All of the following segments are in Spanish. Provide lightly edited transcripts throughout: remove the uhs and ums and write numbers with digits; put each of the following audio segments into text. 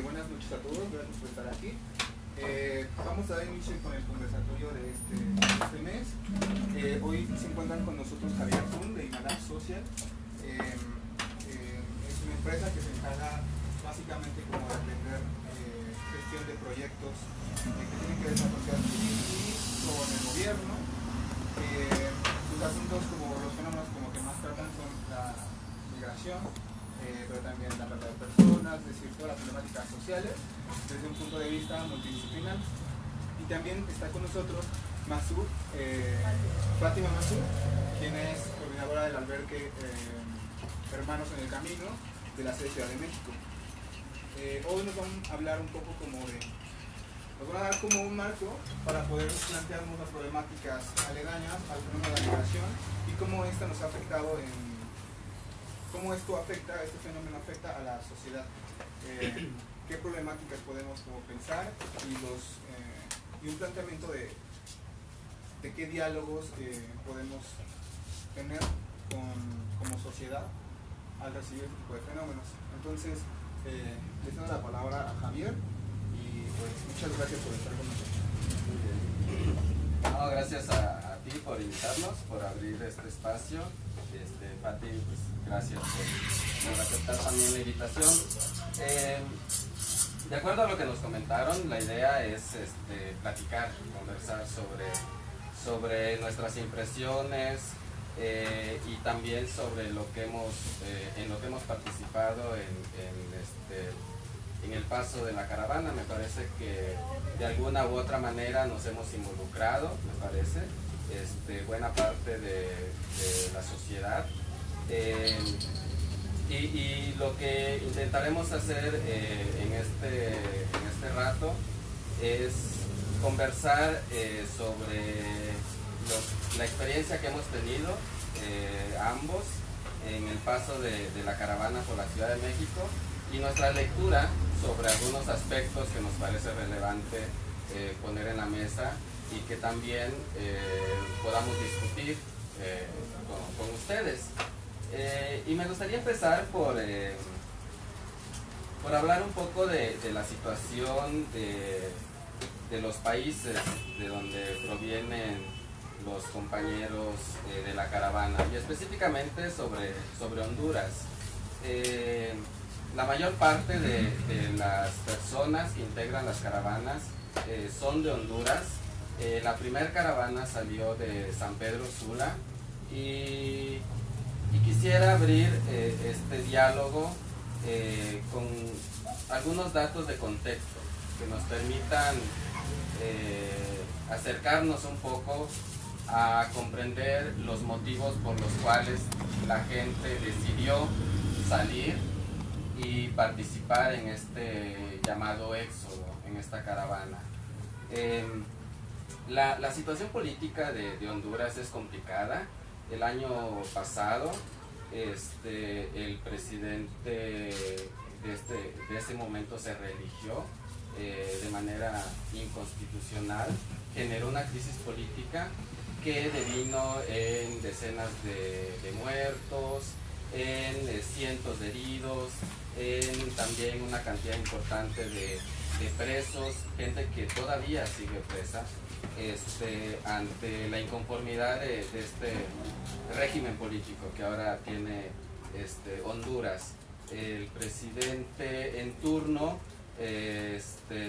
Buenas noches a todos, gracias por estar aquí. Vamos a dar inicio con el conversatorio de este mes. Hoy se encuentran con nosotros Javier Tun de Imalab Social. Es una empresa que se encarga básicamente como de atender gestión de proyectos que tienen que desarrollar con el gobierno. Sus asuntos, como los fenómenos como que más tratan, son la migración, pero también la trata de personas, es decir, todas las problemáticas sociales desde un punto de vista multidisciplinar. Y también está con nosotros Masur, Fátima Masur, quien es coordinadora del albergue Hermanos en el Camino de la sede Ciudad de México. Hoy nos van a hablar un poco como de, nos van a dar como un marco para poder plantearnos las problemáticas aledañas al fenómeno de la migración y cómo esta nos ha afectado cómo esto afecta, este fenómeno afecta a la sociedad, qué problemáticas podemos como pensar y un planteamiento de qué diálogos podemos tener como sociedad al recibir este tipo de fenómenos. Entonces, les doy la palabra a Javier y pues muchas gracias por estar con nosotros. No, gracias a ti por invitarnos, por abrir este espacio. Pati, pues gracias por aceptar también la invitación. De acuerdo a lo que nos comentaron, la idea es platicar, conversar sobre nuestras impresiones y también sobre lo que en lo que hemos participado en el paso de la caravana. Me parece que de alguna u otra manera nos hemos involucrado, me parece, buena parte de la sociedad. Y lo que intentaremos hacer en este rato es conversar sobre la experiencia que hemos tenido ambos en el paso de la caravana por la Ciudad de México y nuestra lectura sobre algunos aspectos que nos parece relevante poner en la mesa y que también podamos discutir con ustedes. Y me gustaría empezar por hablar un poco de la situación de los países de donde provienen los compañeros de la caravana y específicamente sobre Honduras. La mayor parte de las personas que integran las caravanas son de Honduras. La primera caravana salió de San Pedro Sula y quisiera abrir este diálogo con algunos datos de contexto que nos permitan acercarnos un poco a comprender los motivos por los cuales la gente decidió salir y participar en este llamado éxodo, en esta caravana. La situación política de Honduras es complicada. El año pasado, el presidente de ese momento se reeligió de manera inconstitucional, generó una crisis política que devino en decenas de muertos, en cientos de heridos, en también una cantidad importante de presos, gente que todavía sigue presa ante la inconformidad de este régimen político que ahora tiene Honduras. El presidente en turno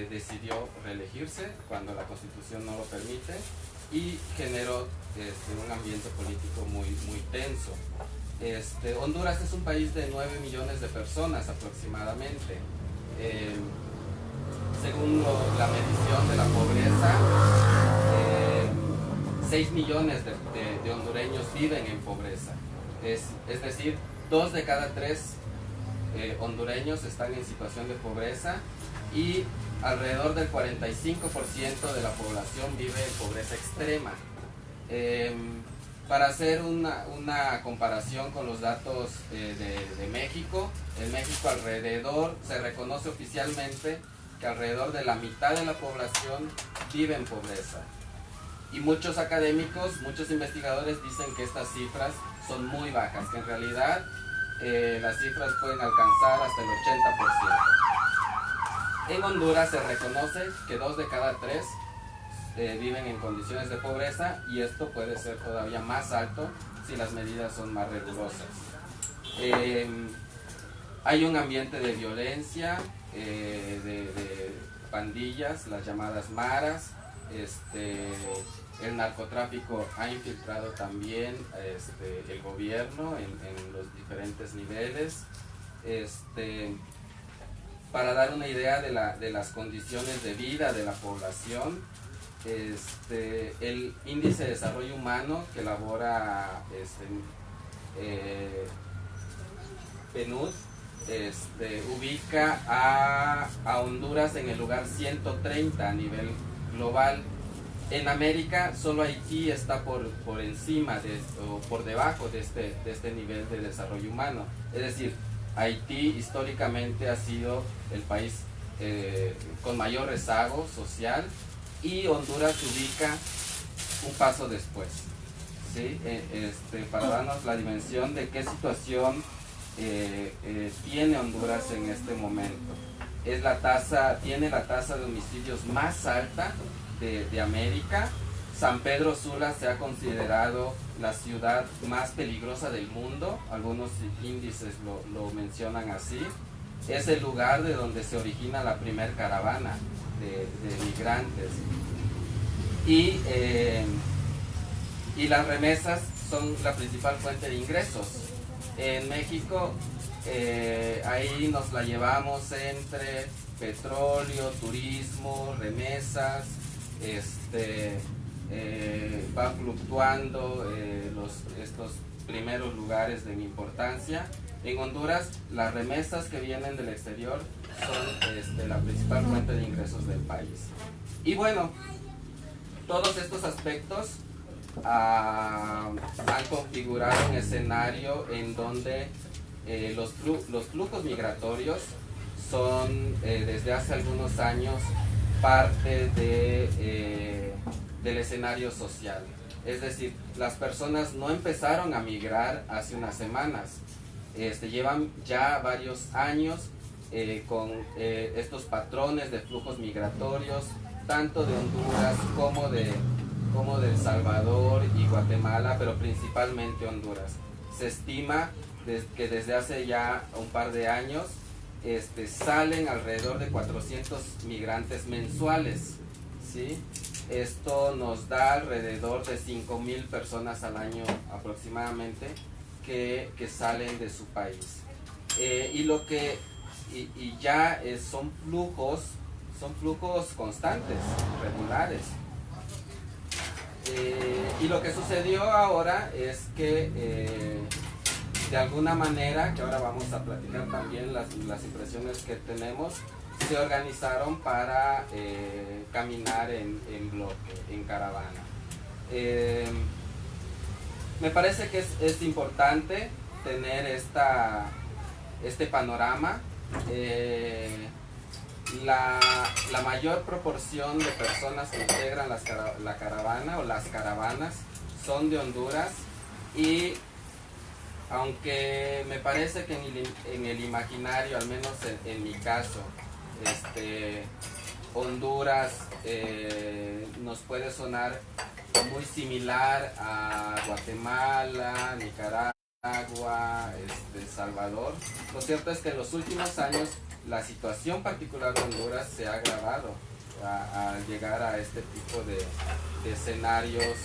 decidió reelegirse cuando la Constitución no lo permite y generó un ambiente político muy tenso. Honduras es un país de 9 millones de personas aproximadamente. Según la medición de la pobreza, 6 millones de hondureños viven en pobreza. Es decir, 2 de cada 3 hondureños están en situación de pobreza y alrededor del 45% de la población vive en pobreza extrema. Para hacer una comparación con los datos de México, en México se reconoce oficialmente que alrededor de la mitad de la población vive en pobreza. Y muchos académicos, muchos investigadores dicen que estas cifras son muy bajas, que en realidad las cifras pueden alcanzar hasta el 80%. En Honduras se reconoce que 2 de cada 3 viven en condiciones de pobreza, y esto puede ser todavía más alto si las medidas son más rigurosas. Hay un ambiente de violencia, de pandillas, las llamadas maras. El narcotráfico ha infiltrado también el gobierno en los diferentes niveles. Para dar una idea de las condiciones de vida de la población, el Índice de Desarrollo Humano que elabora PNUD ubica a Honduras en el lugar 130 a nivel global. En América solo Haití está por encima o por debajo de este nivel de desarrollo humano. Es decir, Haití históricamente ha sido el país con mayor rezago social, y Honduras se ubica un paso después, ¿sí? Para darnos la dimensión de qué situación tiene Honduras en este momento. Tiene la tasa de homicidios más alta de América. San Pedro Sula se ha considerado la ciudad más peligrosa del mundo, algunos índices lo mencionan así. Es el lugar de donde se origina la primer caravana de migrantes, y las remesas son la principal fuente de ingresos. En México ahí nos la llevamos entre petróleo, turismo, remesas. Va fluctuando estos primeros lugares de importancia. En Honduras, las remesas que vienen del exterior son la principal fuente de ingresos del país. Y bueno, todos estos aspectos han configurado un escenario en donde los flujos migratorios son desde hace algunos años parte del escenario social. Es decir, las personas no empezaron a migrar hace unas semanas, llevan ya varios años con estos patrones de flujos migratorios, tanto de Honduras como de El Salvador y Guatemala, pero principalmente Honduras. Se estima que desde hace ya un par de años salen alrededor de 400 migrantes mensuales, ¿sí? Esto nos da alrededor de 5,000 personas al año aproximadamente que salen de su país. Son flujos constantes, regulares. Y lo que sucedió ahora es que de alguna manera, que ahora vamos a platicar también las impresiones que tenemos, se organizaron para caminar en bloque, en caravana. Me parece que es importante tener este panorama. La mayor proporción de personas que integran la caravana o las caravanas son de Honduras, y aunque me parece que en el imaginario, al menos en mi caso, Honduras nos puede sonar muy similar a Guatemala, Nicaragua, Salvador. Lo cierto es que en los últimos años la situación particular de Honduras se ha agravado al llegar a este tipo de escenarios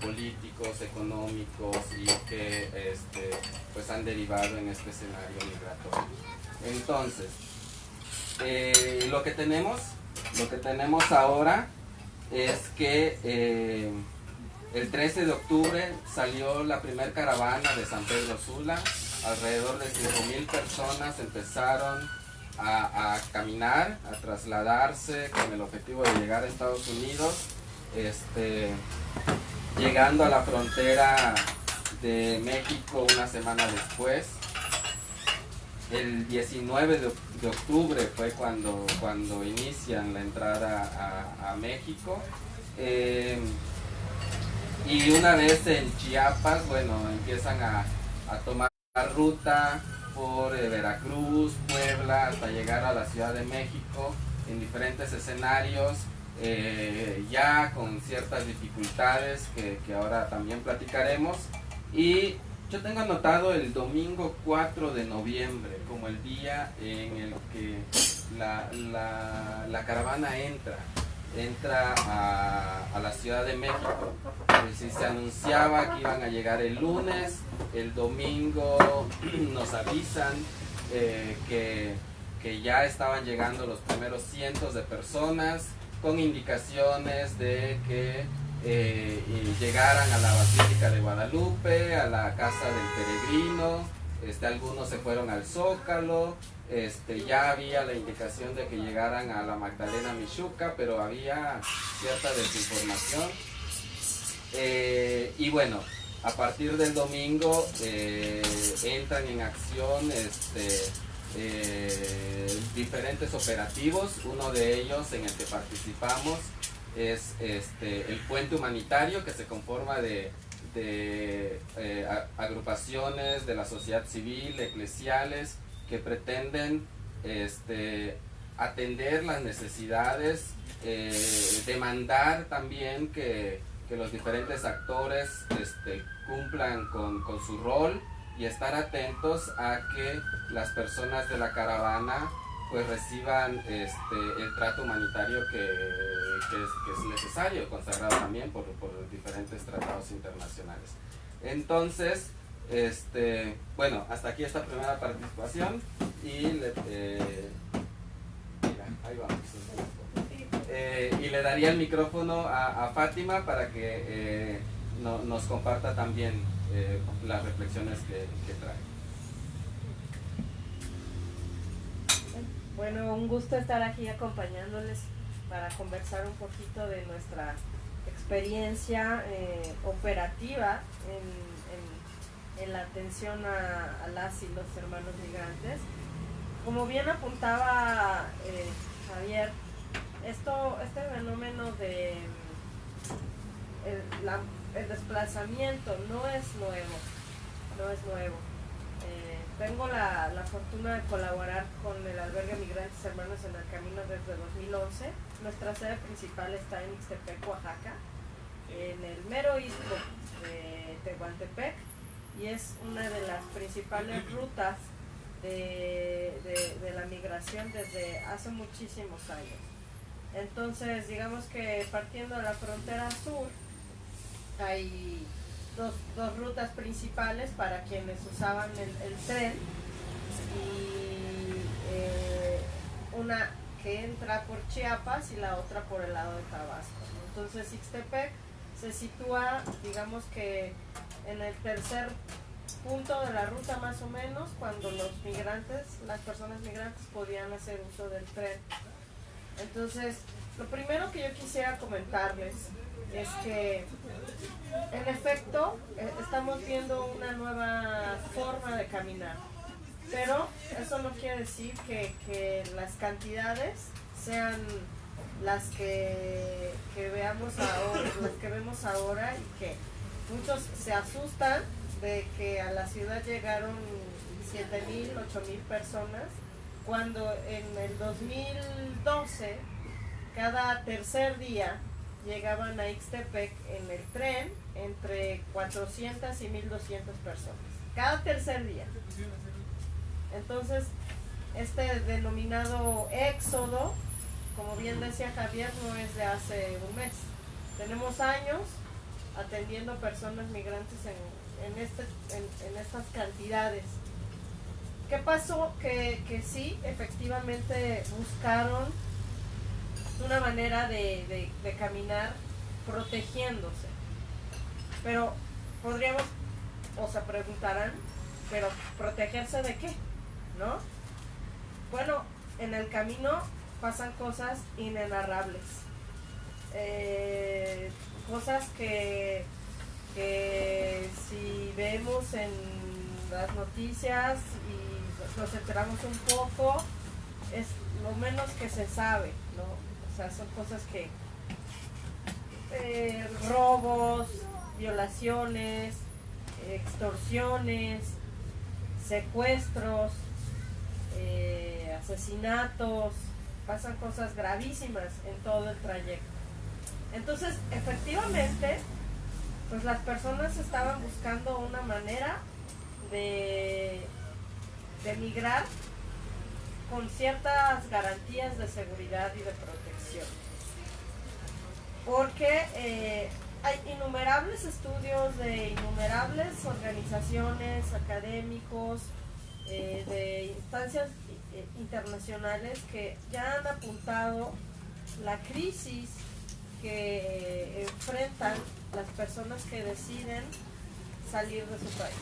políticos, económicos, y que pues han derivado en este escenario migratorio. Entonces, lo que tenemos ahora es que el 13 de octubre salió la primera caravana de San Pedro Sula. Alrededor de 5,000 personas empezaron a caminar, a trasladarse con el objetivo de llegar a Estados Unidos, llegando a la frontera de México una semana después. El 19 de octubre fue cuando inician la entrada a México. Y una vez en Chiapas, bueno, empiezan a tomar ruta por Veracruz, Puebla, hasta llegar a la Ciudad de México, en diferentes escenarios, ya con ciertas dificultades que ahora también platicaremos. Y yo tengo anotado el domingo 4 de noviembre como el día en el que la caravana entra a la Ciudad de México. Es decir, se anunciaba que iban a llegar el lunes, el domingo nos avisan que ya estaban llegando los primeros cientos de personas, con indicaciones de que llegaran a la Basílica de Guadalupe, a la Casa del Peregrino, algunos se fueron al Zócalo, ya había la indicación de que llegaran a la Magdalena Mixhuca, pero había cierta desinformación. Y bueno, a partir del domingo entran en acción diferentes operativos. Uno de ellos en el que participamos es el puente humanitario, que se conforma de agrupaciones de la sociedad civil, eclesiales, que pretenden atender las necesidades, demandar también que los diferentes actores cumplan con su rol y estar atentos a que las personas de la caravana pues reciban el trato humanitario que es necesario, consagrado también por diferentes tratados internacionales. Entonces, bueno, hasta aquí esta primera participación y mira, ahí vamos. Y le daría el micrófono a Fátima para que nos comparta también las reflexiones que trae. Bueno, un gusto estar aquí acompañándoles para conversar un poquito de nuestra experiencia operativa en la atención a las y los hermanos migrantes. Como bien apuntaba Javier, este fenómeno de el desplazamiento no es nuevo. Tengo la fortuna de colaborar con el albergue Migrantes Hermanos en el Camino desde 2011. Nuestra sede principal está en Ixtepec, Oaxaca, en el mero istmo de Tehuantepec, y es una de las principales rutas de la migración desde hace muchísimos años. Entonces, digamos que partiendo de la frontera sur, hay dos rutas principales para quienes usaban el tren, y una que entra por Chiapas y la otra por el lado de Tabasco, ¿no? Entonces Ixtepec se sitúa, digamos que en el tercer punto de la ruta más o menos, cuando las personas migrantes podían hacer uso del tren. Entonces, lo primero que yo quisiera comentarles es que en efecto estamos viendo una nueva forma de caminar, pero eso no quiere decir que las cantidades sean las que vemos ahora, y que muchos se asustan de que a la ciudad llegaron 7,000, 8,000 personas, cuando en el 2012 cada tercer día llegaban a Ixtepec en el tren entre 400 y 1,200 personas, cada tercer día. Entonces, este denominado éxodo, como bien decía Javier, no es de hace un mes. Tenemos años atendiendo personas migrantes en estas cantidades. ¿Qué pasó? Que sí, efectivamente buscaron una manera de caminar protegiéndose. Pero podríamos, o se preguntarán, ¿pero protegerse de qué? ¿No? Bueno, en el camino pasan cosas inenarrables. Cosas que si vemos en las noticias y nos enteramos un poco, es lo menos que se sabe, ¿no? O sea, son cosas que robos, violaciones, extorsiones, secuestros, asesinatos, pasan cosas gravísimas en todo el trayecto. Entonces, efectivamente, pues las personas estaban buscando una manera de migrar con ciertas garantías de seguridad y de protección. Porque hay innumerables estudios de innumerables organizaciones, académicos, de instancias internacionales que ya han apuntado la crisis que enfrentan las personas que deciden salir de su país.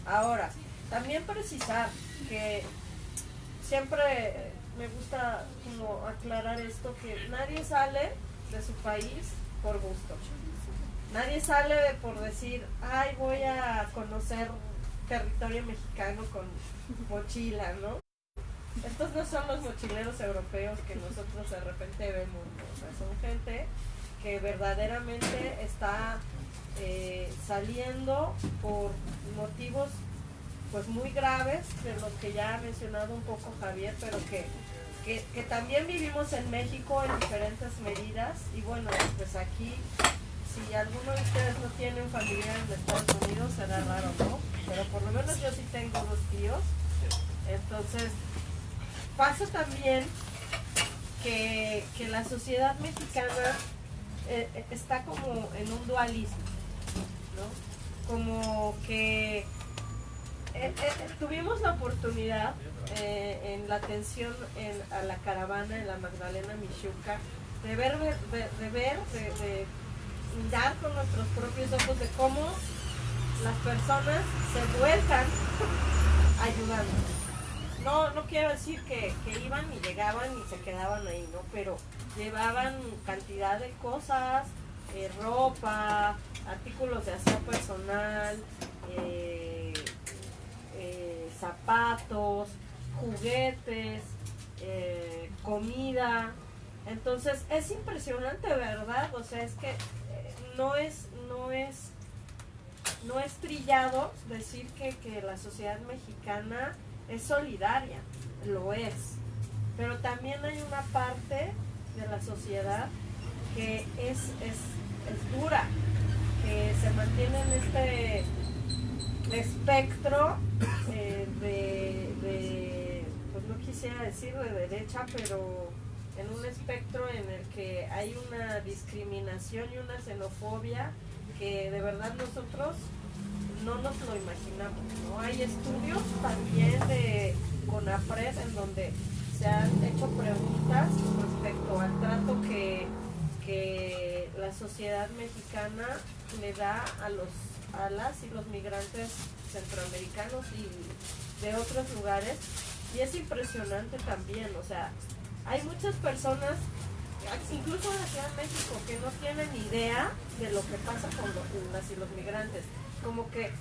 Ahora, también precisar que siempre me gusta como aclarar esto, que nadie sale de su país por gusto. Nadie sale por decir, ay, voy a conocer territorio mexicano con mochila, ¿no? Estos no son los mochileros europeos que nosotros de repente vemos, ¿no? O sea, son gente que verdaderamente está saliendo por motivos pues muy graves, de los que ya ha mencionado un poco Javier, pero que también vivimos en México en diferentes medidas. Y bueno, pues aquí, si alguno de ustedes no tiene un familiar en Estados Unidos, será raro, ¿no? Pero por lo menos yo sí tengo 2 tíos. Entonces, pasa también que la sociedad mexicana está como en un dualismo, ¿no? Como que tuvimos la oportunidad en la atención a la caravana en la Magdalena Mixhuca de mirar con nuestros propios ojos de cómo las personas se vuelcan ayudando. No quiero decir que iban y llegaban y se quedaban ahí, ¿no? Pero llevaban cantidad de cosas, ropa, artículos de aseo personal, zapatos, juguetes, comida. Entonces es impresionante, ¿verdad? O sea, es que no es trillado decir que la sociedad mexicana es solidaria, lo es, pero también hay una parte de la sociedad que es dura, que se mantiene en este espectro pues no quisiera decir de derecha, pero en un espectro en el que hay una discriminación y una xenofobia que de verdad nosotros no nos lo imaginamos, ¿no? Hay estudios también de CONAPRED en donde se han hecho preguntas respecto al trato que la sociedad mexicana le da a las y los migrantes centroamericanos y de otros lugares, y es impresionante también. O sea, hay muchas personas, incluso en la Ciudad de México, que no tienen idea de lo que pasa con las y los migrantes. Como que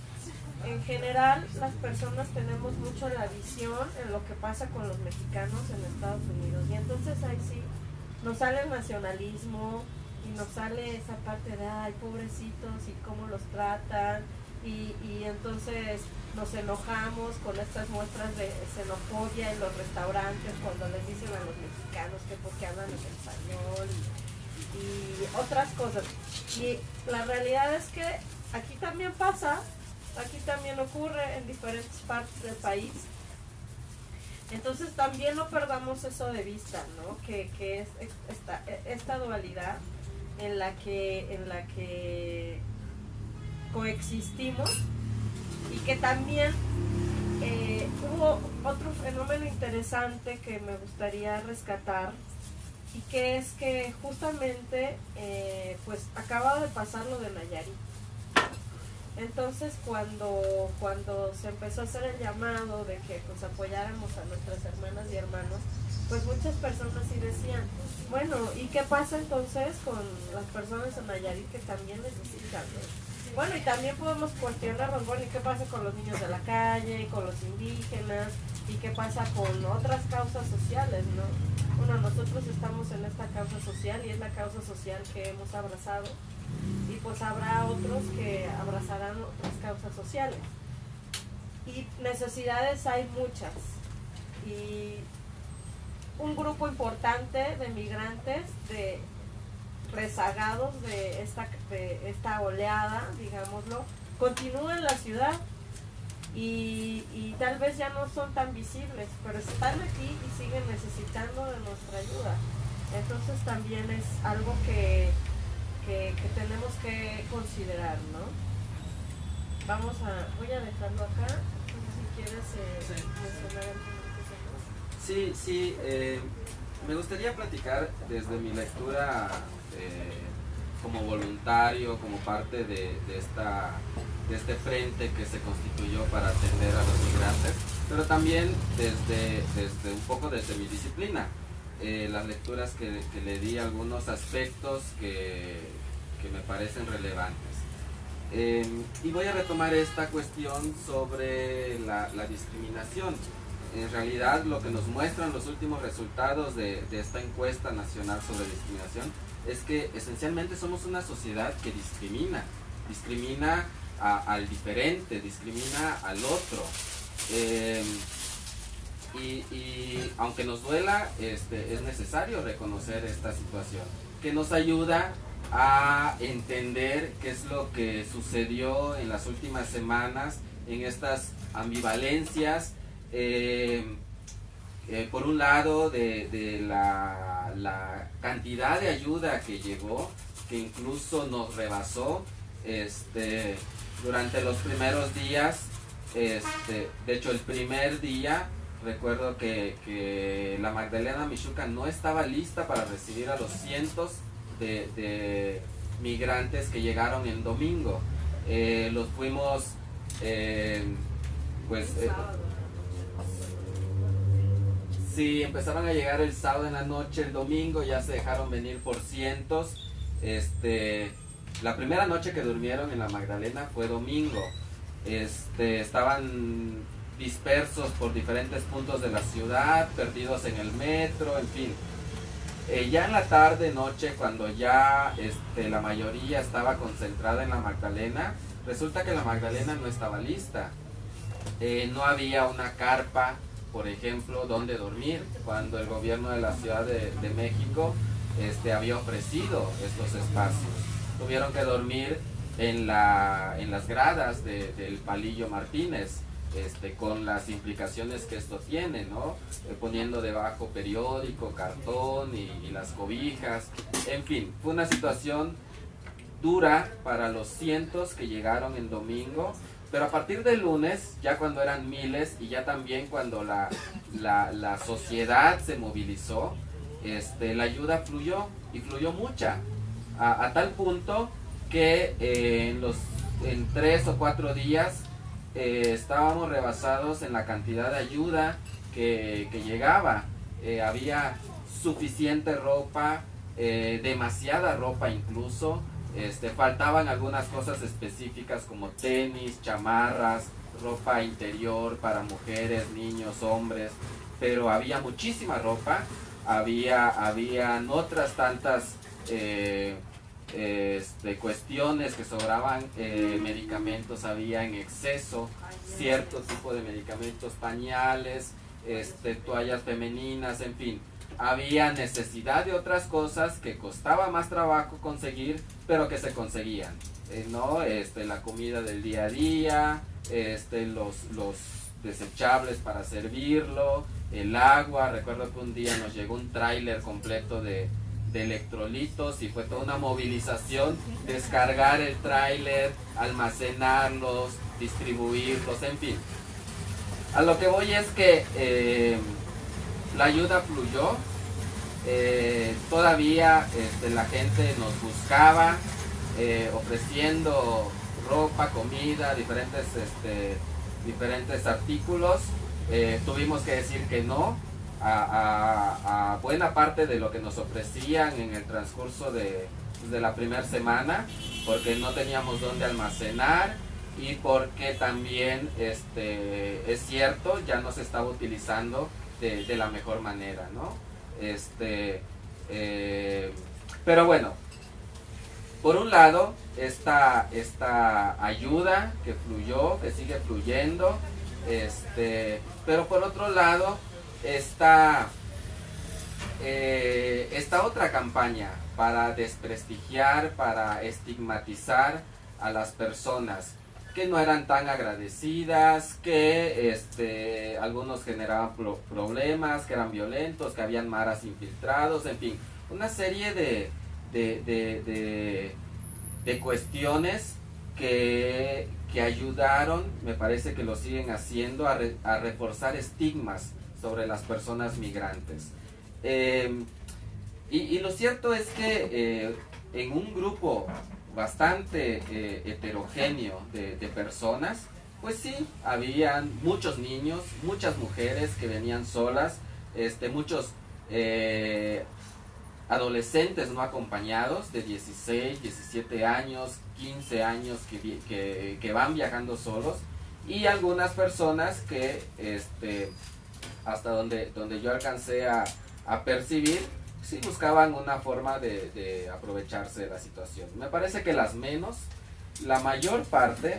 en general las personas tenemos mucho la visión en lo que pasa con los mexicanos en Estados Unidos, y entonces ahí sí nos sale el nacionalismo y nos sale esa parte de ay, pobrecitos, y cómo los tratan, y entonces nos enojamos con estas muestras de xenofobia en los restaurantes cuando les dicen a los mexicanos que porque hablan en español y otras cosas. Y la realidad es que aquí también pasa, aquí también ocurre en diferentes partes del país. Entonces también no perdamos eso de vista, ¿no? Que es esta dualidad en la que coexistimos, y que también hubo otro fenómeno interesante que me gustaría rescatar, y que es que justamente pues acaba de pasar lo de Nayarit. Entonces cuando se empezó a hacer el llamado de que pues apoyáramos a nuestras hermanas y hermanos, pues muchas personas sí decían, bueno, ¿y qué pasa entonces con las personas en Nayarit que también necesitan, ¿no? Bueno, y también podemos cuestionarnos, bueno, ¿y qué pasa con los niños de la calle, con los indígenas? ¿Y qué pasa con otras causas sociales, no? Bueno, nosotros estamos en esta causa social y es la causa social que hemos abrazado, y pues habrá otros que abrazarán otras causas sociales. Y necesidades hay muchas. Y un grupo importante de migrantes, rezagados de esta oleada, digámoslo, continúan en la ciudad y tal vez ya no son tan visibles, pero están aquí y siguen necesitando de nuestra ayuda. Entonces también es algo que tenemos que considerar, ¿no? Voy a dejarlo acá, si quieres mencionar algunas cosas. Sí, me gustaría platicar desde mi lectura como voluntario, como parte de este frente que se constituyó para atender a los migrantes, pero también desde un poco desde mi disciplina. Las lecturas que le di, algunos aspectos que me parecen relevantes. Y voy a retomar esta cuestión sobre la discriminación. En realidad, lo que nos muestran los últimos resultados de esta encuesta nacional sobre discriminación es que esencialmente somos una sociedad que discrimina al diferente, discrimina al otro. Y aunque nos duela, es necesario reconocer esta situación, que nos ayuda a entender qué es lo que sucedió en las últimas semanas, en estas ambivalencias, por un lado de la cantidad de ayuda que llegó, que incluso nos rebasó durante los primeros días. De hecho, el primer día recuerdo que la Magdalena Mixhuca no estaba lista para recibir a los cientos de migrantes que llegaron el domingo. Los fuimos sí, empezaron a llegar el sábado en la noche, el domingo ya se dejaron venir por cientos. La primera noche que durmieron en la Magdalena fue domingo. Estaban dispersos por diferentes puntos de la ciudad, perdidos en el metro, en fin. Ya en la tarde, noche, cuando ya la mayoría estaba concentrada en la Magdalena, resulta que la Magdalena no estaba lista. No había una carpa, por ejemplo, donde dormir, cuando el gobierno de la Ciudad de México había ofrecido estos espacios. Tuvieron que dormir en las gradas del Palillo Martínez, con las implicaciones que esto tiene, ¿no? Poniendo debajo periódico, cartón y las cobijas, en fin, fue una situación dura para los cientos que llegaron el domingo, pero a partir del lunes, ya cuando eran miles y ya también cuando la sociedad se movilizó, la ayuda fluyó y fluyó mucha, a tal punto que en 3 o 4 días estábamos rebasados en la cantidad de ayuda que llegaba. Había suficiente ropa, demasiada ropa incluso. Faltaban algunas cosas específicas como tenis, chamarras, ropa interior para mujeres, niños, hombres, pero había muchísima ropa. Habían otras tantas cuestiones que sobraban, medicamentos había en exceso, cierto tipo de medicamentos, pañales, toallas femeninas, en fin. Había necesidad de otras cosas que costaba más trabajo conseguir, pero que se conseguían, ¿no? La comida del día a día, los desechables para servirlo, el agua. Recuerdo que un día nos llegó un tráiler completo de electrolitos y fue toda una movilización, descargar el tráiler, almacenarlos, distribuirlos, en fin. A lo que voy es que la ayuda fluyó. Todavía la gente nos buscaba ofreciendo ropa, comida, diferentes artículos. Tuvimos que decir que no a buena parte de lo que nos ofrecían en el transcurso de la primera semana, porque no teníamos dónde almacenar y porque también es cierto, ya no se estaba utilizando de la mejor manera, ¿no? Pero bueno, por un lado esta ayuda que fluyó, que sigue fluyendo, pero por otro lado esta esta otra campaña para desprestigiar, para estigmatizar a las personas que no eran tan agradecidas, que algunos generaban problemas, que eran violentos, que habían maras infiltrados, en fin, una serie de cuestiones que ayudaron, me parece que lo siguen haciendo, a reforzar estigmas sobre las personas migrantes. Y lo cierto es que en un grupo bastante heterogéneo de personas, pues sí, habían muchos niños, muchas mujeres que venían solas, muchos adolescentes no acompañados de 16, 17 años, 15 años que van viajando solos, y algunas personas que hasta donde yo alcancé a percibir, sí buscaban una forma de aprovecharse de la situación. Me parece que las menos, la mayor parte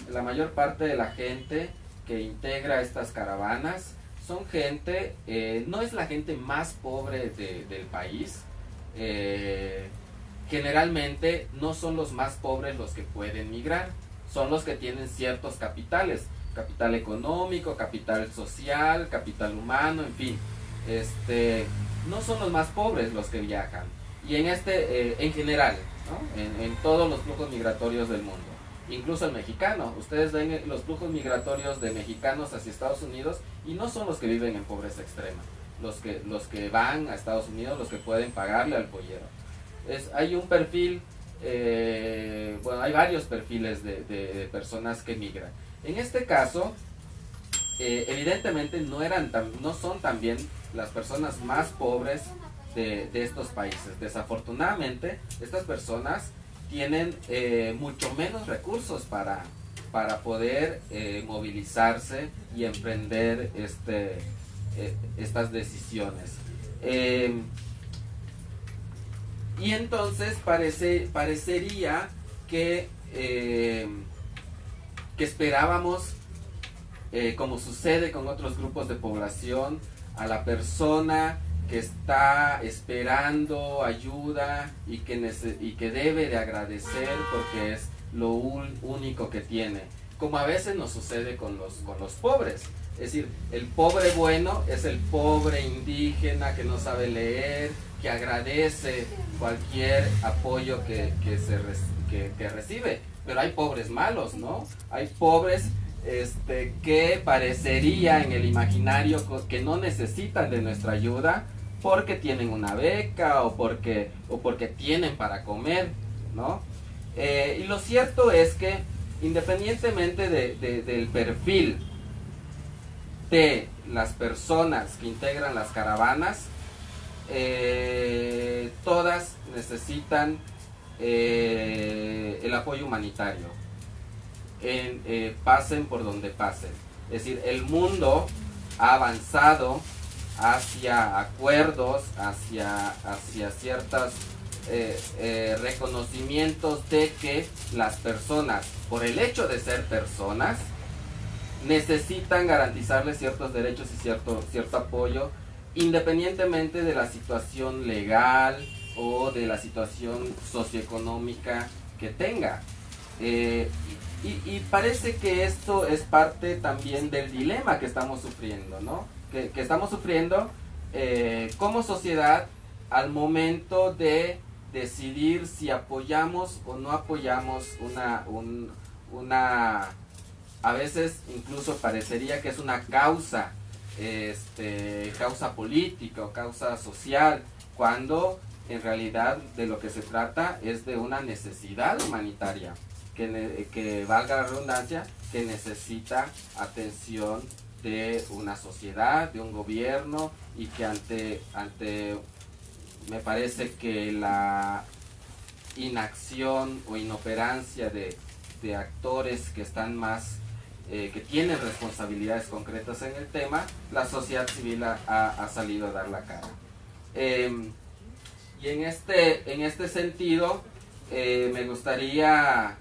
de la gente que integra estas caravanas son gente, no es la gente más pobre del país. Generalmente no son los más pobres los que pueden migrar, son los que tienen ciertos capitales, capital económico, capital social, capital humano, en fin, no son los más pobres los que viajan, y en general, ¿no? en todos los flujos migratorios del mundo, incluso el mexicano. Ustedes ven los flujos migratorios de mexicanos hacia Estados Unidos y no son los que viven en pobreza extrema, los que van a Estados Unidos, los que pueden pagarle al pollero. Hay un perfil, hay varios perfiles de personas que migran. En este caso, evidentemente no son también las personas más pobres de estos países. Desafortunadamente, estas personas tienen mucho menos recursos para poder movilizarse y emprender estas decisiones. Y entonces parecería que esperábamos, como sucede con otros grupos de población, a la persona que está esperando ayuda y que debe de agradecer porque es lo único que tiene, como a veces nos sucede con los pobres. Es decir, el pobre bueno es el pobre indígena que no sabe leer, que agradece cualquier apoyo que recibe. Pero hay pobres malos, ¿no? Hay pobres que parecería en el imaginario que no necesitan de nuestra ayuda porque tienen una beca o porque tienen para comer, ¿no? Y lo cierto es que independientemente del perfil de las personas que integran las caravanas, todas necesitan el apoyo humanitario, pasen por donde pasen. Es decir, el mundo ha avanzado hacia acuerdos, hacia ciertos reconocimientos de que las personas, por el hecho de ser personas, necesitan garantizarles ciertos derechos y cierto apoyo, independientemente de la situación legal o de la situación socioeconómica que tenga. Y parece que esto es parte también del dilema que estamos sufriendo, ¿no? Que estamos sufriendo como sociedad al momento de decidir si apoyamos o no apoyamos una a veces incluso parecería que es una causa política o causa social, cuando en realidad de lo que se trata es de una necesidad humanitaria que valga la redundancia, que necesita atención de una sociedad, de un gobierno, y que ante me parece que la inacción o inoperancia de actores que están más que tienen responsabilidades concretas en el tema, la sociedad civil ha salido a dar la cara. Y en este sentido me gustaría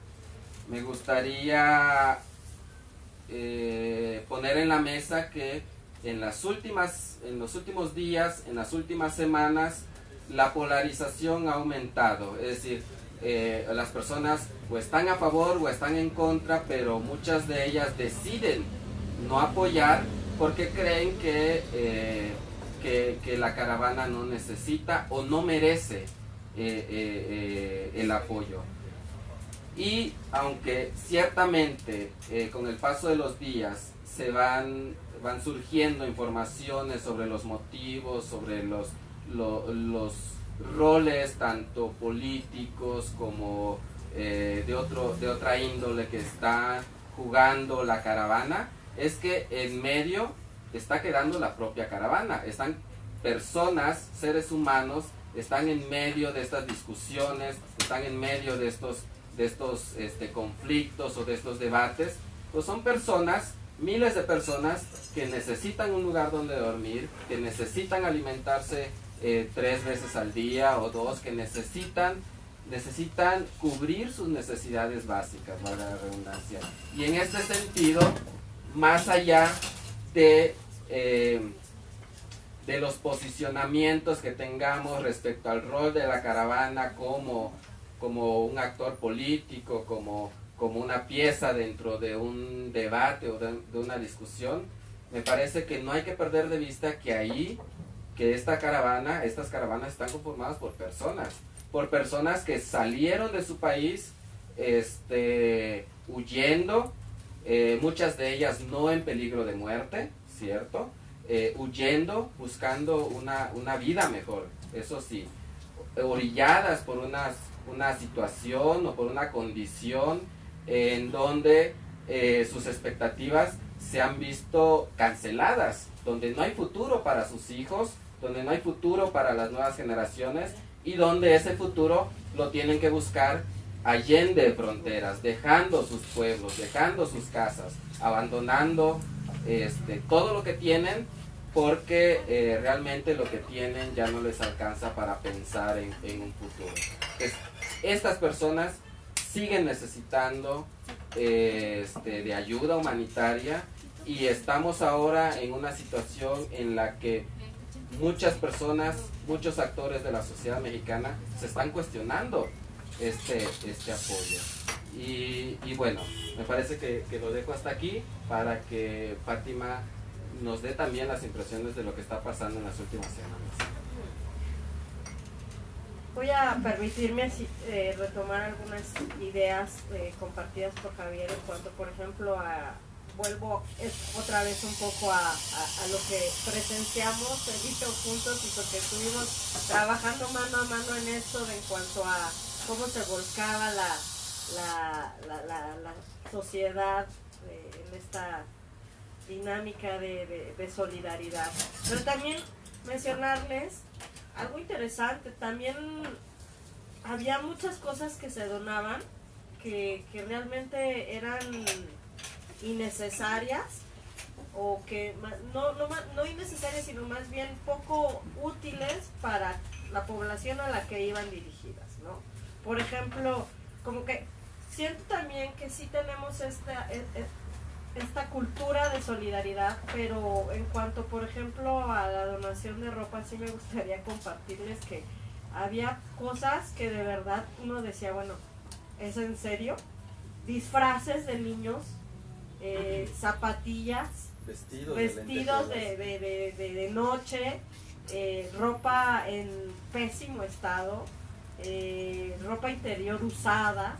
poner en la mesa que en los últimos días, en las últimas semanas, la polarización ha aumentado. Es decir, las personas o están a favor o están en contra, pero muchas de ellas deciden no apoyar porque creen que la caravana no necesita o no merece el apoyo. Y aunque ciertamente con el paso de los días se van surgiendo informaciones sobre los motivos, sobre los roles tanto políticos como de otra índole que está jugando la caravana, es que en medio está quedando la propia caravana. Están personas, seres humanos, están en medio de estas discusiones, están en medio de estos conflictos o de estos debates. Pues son personas, miles de personas que necesitan un lugar donde dormir, que necesitan alimentarse 3 veces al día o 2, que necesitan cubrir sus necesidades básicas, valga la redundancia. Y en este sentido, más allá de los posicionamientos que tengamos respecto al rol de la caravana como un actor político, como una pieza dentro de un debate o de una discusión, me parece que no hay que perder de vista que estas caravanas están conformadas por personas que salieron de su país huyendo, muchas de ellas no en peligro de muerte, ¿cierto? Huyendo, buscando una vida mejor, eso sí, orilladas por una situación o por una condición en donde sus expectativas se han visto canceladas, donde no hay futuro para sus hijos, donde no hay futuro para las nuevas generaciones y donde ese futuro lo tienen que buscar allende fronteras, dejando sus pueblos, dejando sus casas, abandonando todo lo que tienen, porque realmente lo que tienen ya no les alcanza para pensar en un futuro. Estas personas siguen necesitando de ayuda humanitaria y estamos ahora en una situación en la que muchas personas, muchos actores de la sociedad mexicana se están cuestionando este apoyo. Y bueno, me parece que lo dejo hasta aquí para que Fátima nos dé también las impresiones de lo que está pasando en las últimas semanas. Voy a permitirme retomar algunas ideas compartidas por Javier en cuanto, por ejemplo, vuelvo otra vez un poco a lo que presenciamos, he dicho juntos y porque estuvimos trabajando mano a mano en esto en cuanto a cómo se volcaba la sociedad en esta dinámica de solidaridad. Pero también mencionarles algo interesante, también había muchas cosas que se donaban que realmente eran innecesarias o que no innecesarias, sino más bien poco útiles para la población a la que iban dirigidas, ¿no? Por ejemplo, como que siento también que sí tenemos esta cultura de solidaridad, pero en cuanto, por ejemplo, a la donación de ropa, sí me gustaría compartirles que había cosas que de verdad uno decía, bueno, ¿es en serio? Disfraces de niños, zapatillas, vestidos de noche, ropa en pésimo estado, ropa interior usada,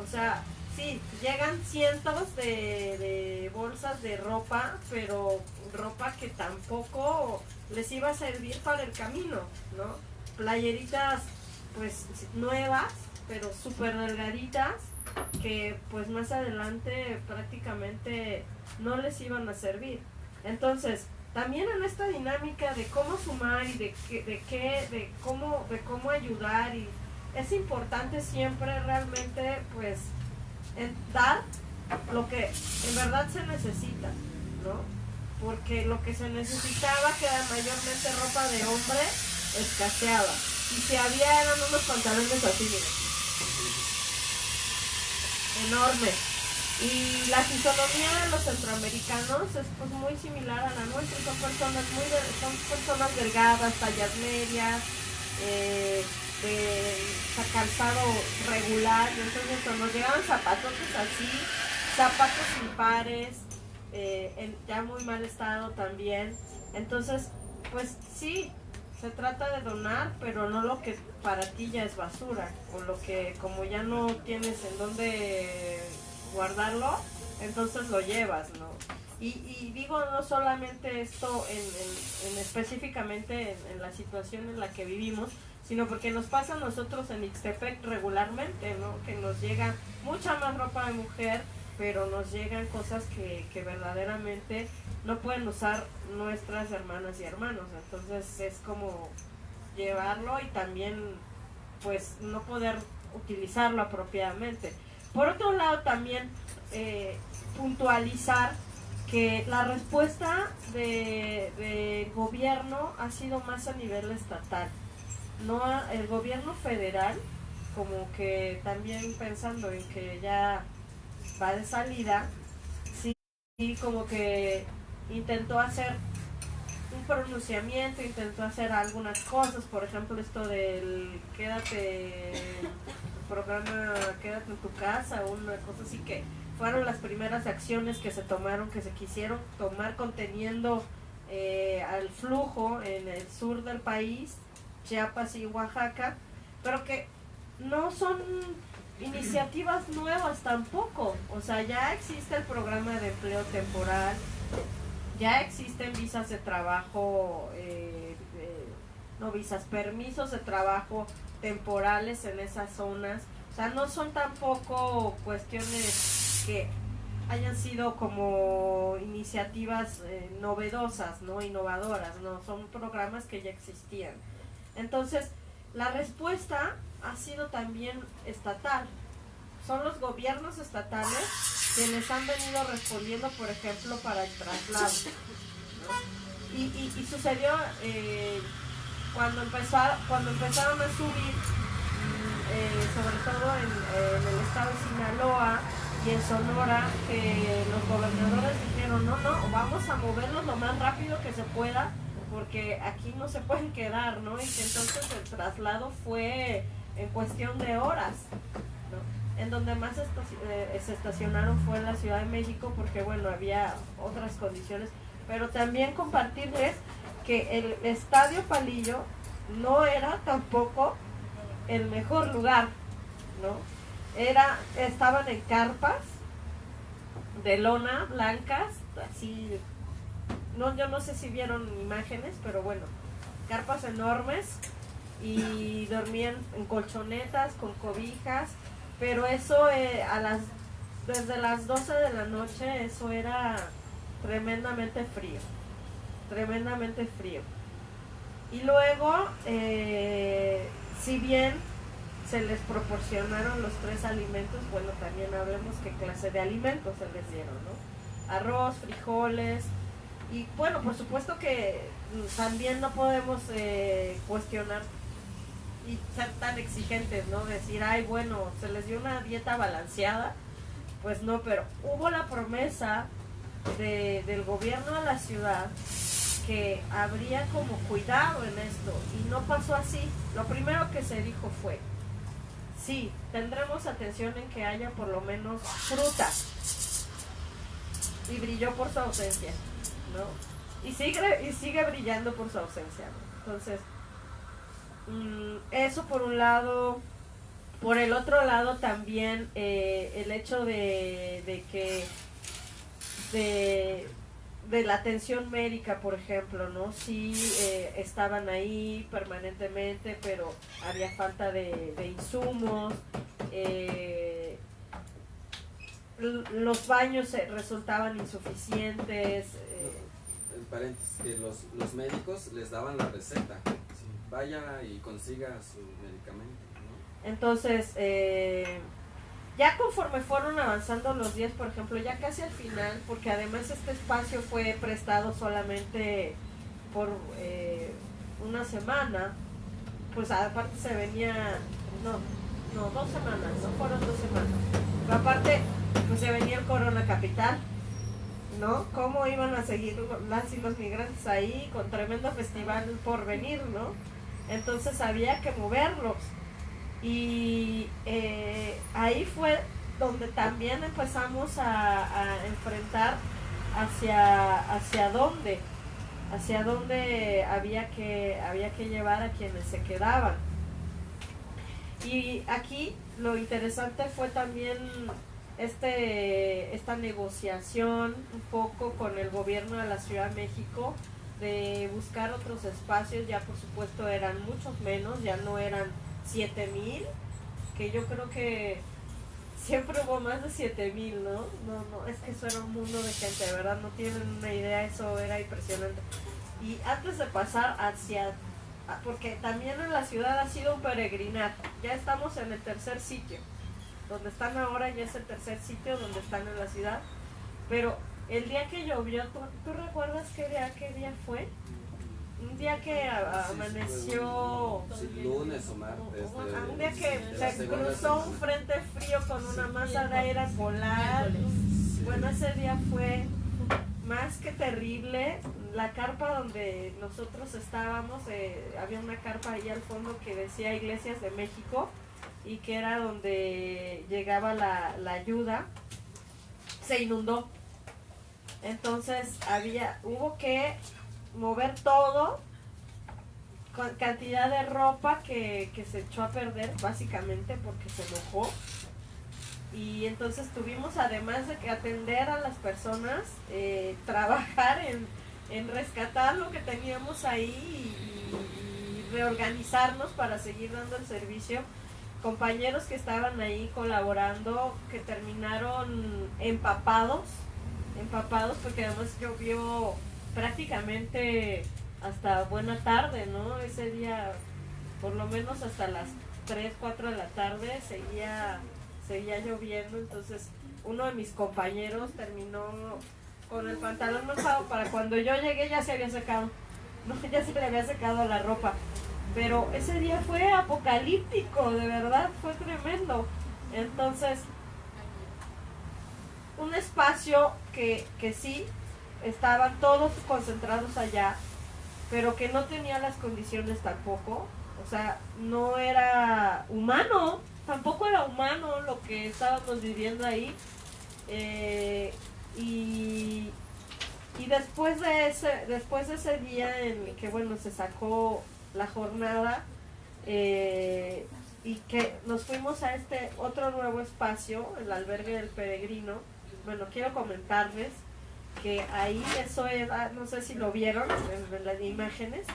o sea, sí, llegan cientos de bolsas de ropa, pero ropa que tampoco les iba a servir para el camino, ¿no? Playeritas pues nuevas, pero súper delgaditas, que pues más adelante prácticamente no les iban a servir. Entonces, también en esta dinámica de cómo sumar y de cómo ayudar, y es importante siempre realmente pues dar lo que en verdad se necesita, ¿no? Porque lo que se necesitaba, que era mayormente ropa de hombre, escaseaba. Y si había, eran unos pantalones así, miren, enormes. Y la fisonomía de los centroamericanos es pues muy similar a la nuestra, son personas delgadas, tallas medias, de calzado regular, y entonces cuando llegaban zapatos así, zapatos impares, en ya muy mal estado también. Entonces, pues sí, se trata de donar, pero no lo que para ti ya es basura, o lo que como ya no tienes en dónde guardarlo, entonces lo llevas, ¿no? Y digo, no solamente esto en específicamente en la situación en la que vivimos, sino porque nos pasa a nosotros en Ixtepec regularmente, ¿no? Que nos llega mucha más ropa de mujer, pero nos llegan cosas que verdaderamente no pueden usar nuestras hermanas y hermanos. Entonces es como llevarlo y también pues no poder utilizarlo apropiadamente. Por otro lado también puntualizar que la respuesta del gobierno ha sido más a nivel estatal. No, el gobierno federal, como que también pensando en que ya va de salida, sí, como que intentó hacer un pronunciamiento, intentó hacer algunas cosas, por ejemplo esto del programa Quédate en tu casa, una cosa así, que fueron las primeras acciones que se tomaron, que se quisieron tomar conteniendo al flujo en el sur del país, Chiapas y Oaxaca, pero que no son iniciativas nuevas tampoco. O sea, ya existe el programa de empleo temporal, ya existen visas de trabajo, permisos de trabajo temporales en esas zonas. O sea, no son tampoco cuestiones que hayan sido como iniciativas novedosas, ¿no? Innovadoras, no, son programas que ya existían. Entonces, la respuesta ha sido también estatal. Son los gobiernos estatales quienes han venido respondiendo, por ejemplo, para el traslado, ¿no? Y sucedió cuando empezaron a subir, sobre todo en el estado de Sinaloa y en Sonora, que los gobernadores dijeron, no, vamos a moverlos lo más rápido que se pueda, porque aquí no se pueden quedar, ¿no? Y que entonces el traslado fue en cuestión de horas, ¿no? En donde más se estacionaron fue en la Ciudad de México, porque bueno, había otras condiciones, pero también compartirles que el Estadio Palillo no era tampoco el mejor lugar, ¿no? Estaban en carpas de lona blancas, así. No, yo no sé si vieron imágenes, pero bueno, carpas enormes, y dormían en colchonetas, con cobijas, pero eso desde las 12 de la noche, eso era tremendamente frío. Y luego, si bien se les proporcionaron los 3 alimentos, bueno, también hablemos qué clase de alimentos se les dieron, ¿no? Arroz, frijoles. Y bueno, por supuesto que también no podemos cuestionar y ser tan exigentes, ¿no? Decir, ay, bueno, se les dio una dieta balanceada. Pues no, pero hubo la promesa del gobierno de la ciudad que habría como cuidado en esto, y no pasó así. Lo primero que se dijo fue, sí, tendremos atención en que haya por lo menos fruta, y brilló por su ausencia, ¿no? Y sigue brillando por su ausencia, ¿no? Entonces, eso por un lado. Por el otro lado también el hecho de que de la atención médica, por ejemplo, ¿no? Sí, estaban ahí permanentemente, pero había falta de insumos, los baños resultaban insuficientes. Paréntesis, que los médicos les daban la receta, vaya y consiga su medicamento, ¿no? Entonces, ya conforme fueron avanzando los días, por ejemplo, ya casi al final, porque además este espacio fue prestado solamente por una semana, pues aparte se venía, no, 2 semanas, no fueron 2 semanas, pero aparte pues se venía capital, ¿no? ¿Cómo iban a seguir las y los migrantes ahí con tremendo festival por venir, ¿no? Entonces había que moverlos. Y ahí fue donde también empezamos a enfrentar hacia dónde había que llevar a quienes se quedaban. Y aquí lo interesante fue también esta negociación un poco con el gobierno de la Ciudad de México de buscar otros espacios. Ya por supuesto eran muchos menos, ya no eran 7,000, que yo creo que siempre hubo más de 7,000, ¿no? No, es que eso era un mundo de gente, de verdad, no tienen una idea, eso era impresionante. Y antes de pasar porque también en la ciudad ha sido un peregrinar, ya estamos en el tercer sitio, donde están ahora ya es el tercer sitio donde están en la ciudad, pero el día que llovió, ¿tú recuerdas qué día fue? Un día que amaneció, lunes o martes, un día que se cruzó un frente frío con una masa de aire polar. Bueno, ese día fue más que terrible. La carpa donde nosotros estábamos, había una carpa ahí al fondo que decía Iglesias de México y que era donde llegaba la ayuda, se inundó. Entonces hubo que mover todo, con cantidad de ropa que se echó a perder básicamente porque se mojó. Y entonces tuvimos, además de que atender a las personas, trabajar en rescatar lo que teníamos ahí y reorganizarnos para seguir dando el servicio. Compañeros que estaban ahí colaborando, que terminaron empapados porque además llovió prácticamente hasta buena tarde, ¿no? Ese día, por lo menos hasta las 3, 4 de la tarde, seguía lloviendo. Entonces uno de mis compañeros terminó con el pantalón mojado. Para cuando yo llegué ya se había secado, ¿no? Ya se le había secado la ropa. Pero ese día fue apocalíptico, de verdad, fue tremendo. Entonces, un espacio que sí estaban todos concentrados allá, pero que no tenía las condiciones tampoco, o sea, no era humano, tampoco era humano lo que estábamos viviendo ahí. Y después de ese día en el que, bueno, se sacó la jornada, y que nos fuimos a este otro nuevo espacio, el albergue del peregrino. Bueno, quiero comentarles que ahí eso era, no sé si lo vieron en las imágenes,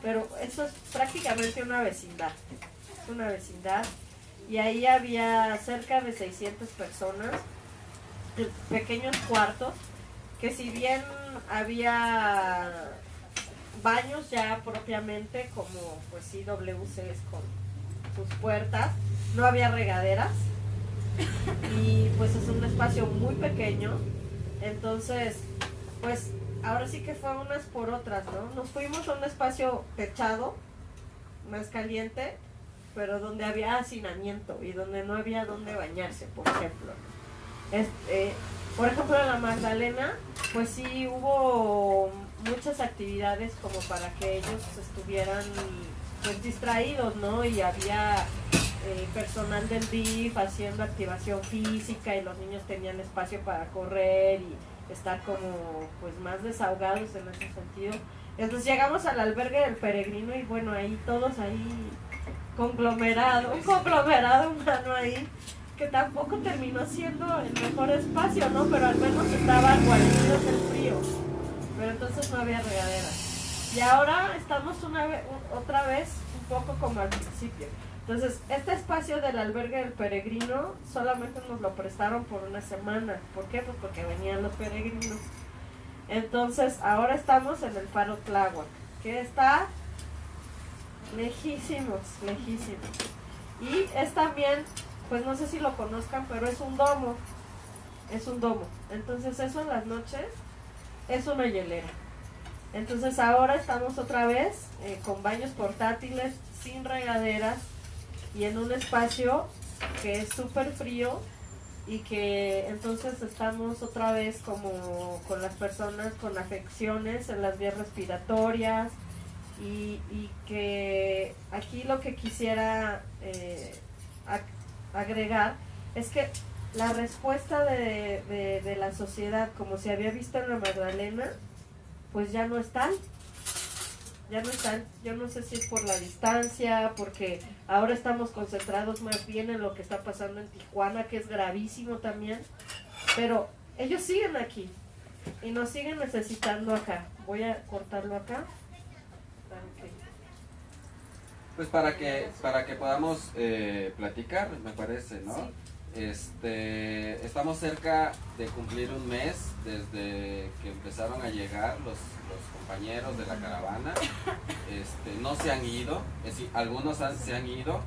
pero eso es prácticamente una vecindad, y ahí había cerca de 600 personas en pequeños cuartos, que si bien había baños ya propiamente, como pues sí, WCs con sus puertas, no había regaderas, y pues es un espacio muy pequeño. Entonces pues ahora sí que fue unas por otras, ¿no? Nos fuimos a un espacio techado, más caliente, pero donde había hacinamiento y donde no había donde bañarse, por ejemplo. Por ejemplo, en la Magdalena, pues sí hubo muchas actividades como para que ellos estuvieran pues distraídos, ¿no? Y había personal del DIF haciendo activación física, y los niños tenían espacio para correr y estar como pues más desahogados en ese sentido. Entonces llegamos al albergue del peregrino y bueno, ahí todos ahí un conglomerado humano ahí, que tampoco terminó siendo el mejor espacio, ¿no? Pero al menos estaban guarecidos del frío, pero entonces no había regadera. Y ahora estamos otra vez un poco como al principio. Entonces, este espacio del albergue del peregrino solamente nos lo prestaron por una semana. ¿Por qué? Pues porque venían los peregrinos. Entonces, ahora estamos en el Faro Tláhuac, que está lejísimos. Y es también, pues no sé si lo conozcan, pero es un domo. Entonces, eso en las noches es una hielera. Entonces, ahora estamos otra vez con baños portátiles, sin regaderas, y en un espacio que es súper frío, y que entonces estamos otra vez como con las personas con afecciones en las vías respiratorias y que aquí lo que quisiera agregar es que la respuesta de la sociedad, como se había visto en la Magdalena, pues ya no están. Ya no están. Yo no sé si es por la distancia, porque ahora estamos concentrados más bien en lo que está pasando en Tijuana, que es gravísimo también. Pero ellos siguen aquí y nos siguen necesitando acá. Voy a cortarlo acá. Okay. Pues para que podamos platicar, me parece, ¿no? Sí. Estamos cerca de cumplir un mes desde que empezaron a llegar los compañeros de la caravana. No se han ido, es decir, algunos se han ido,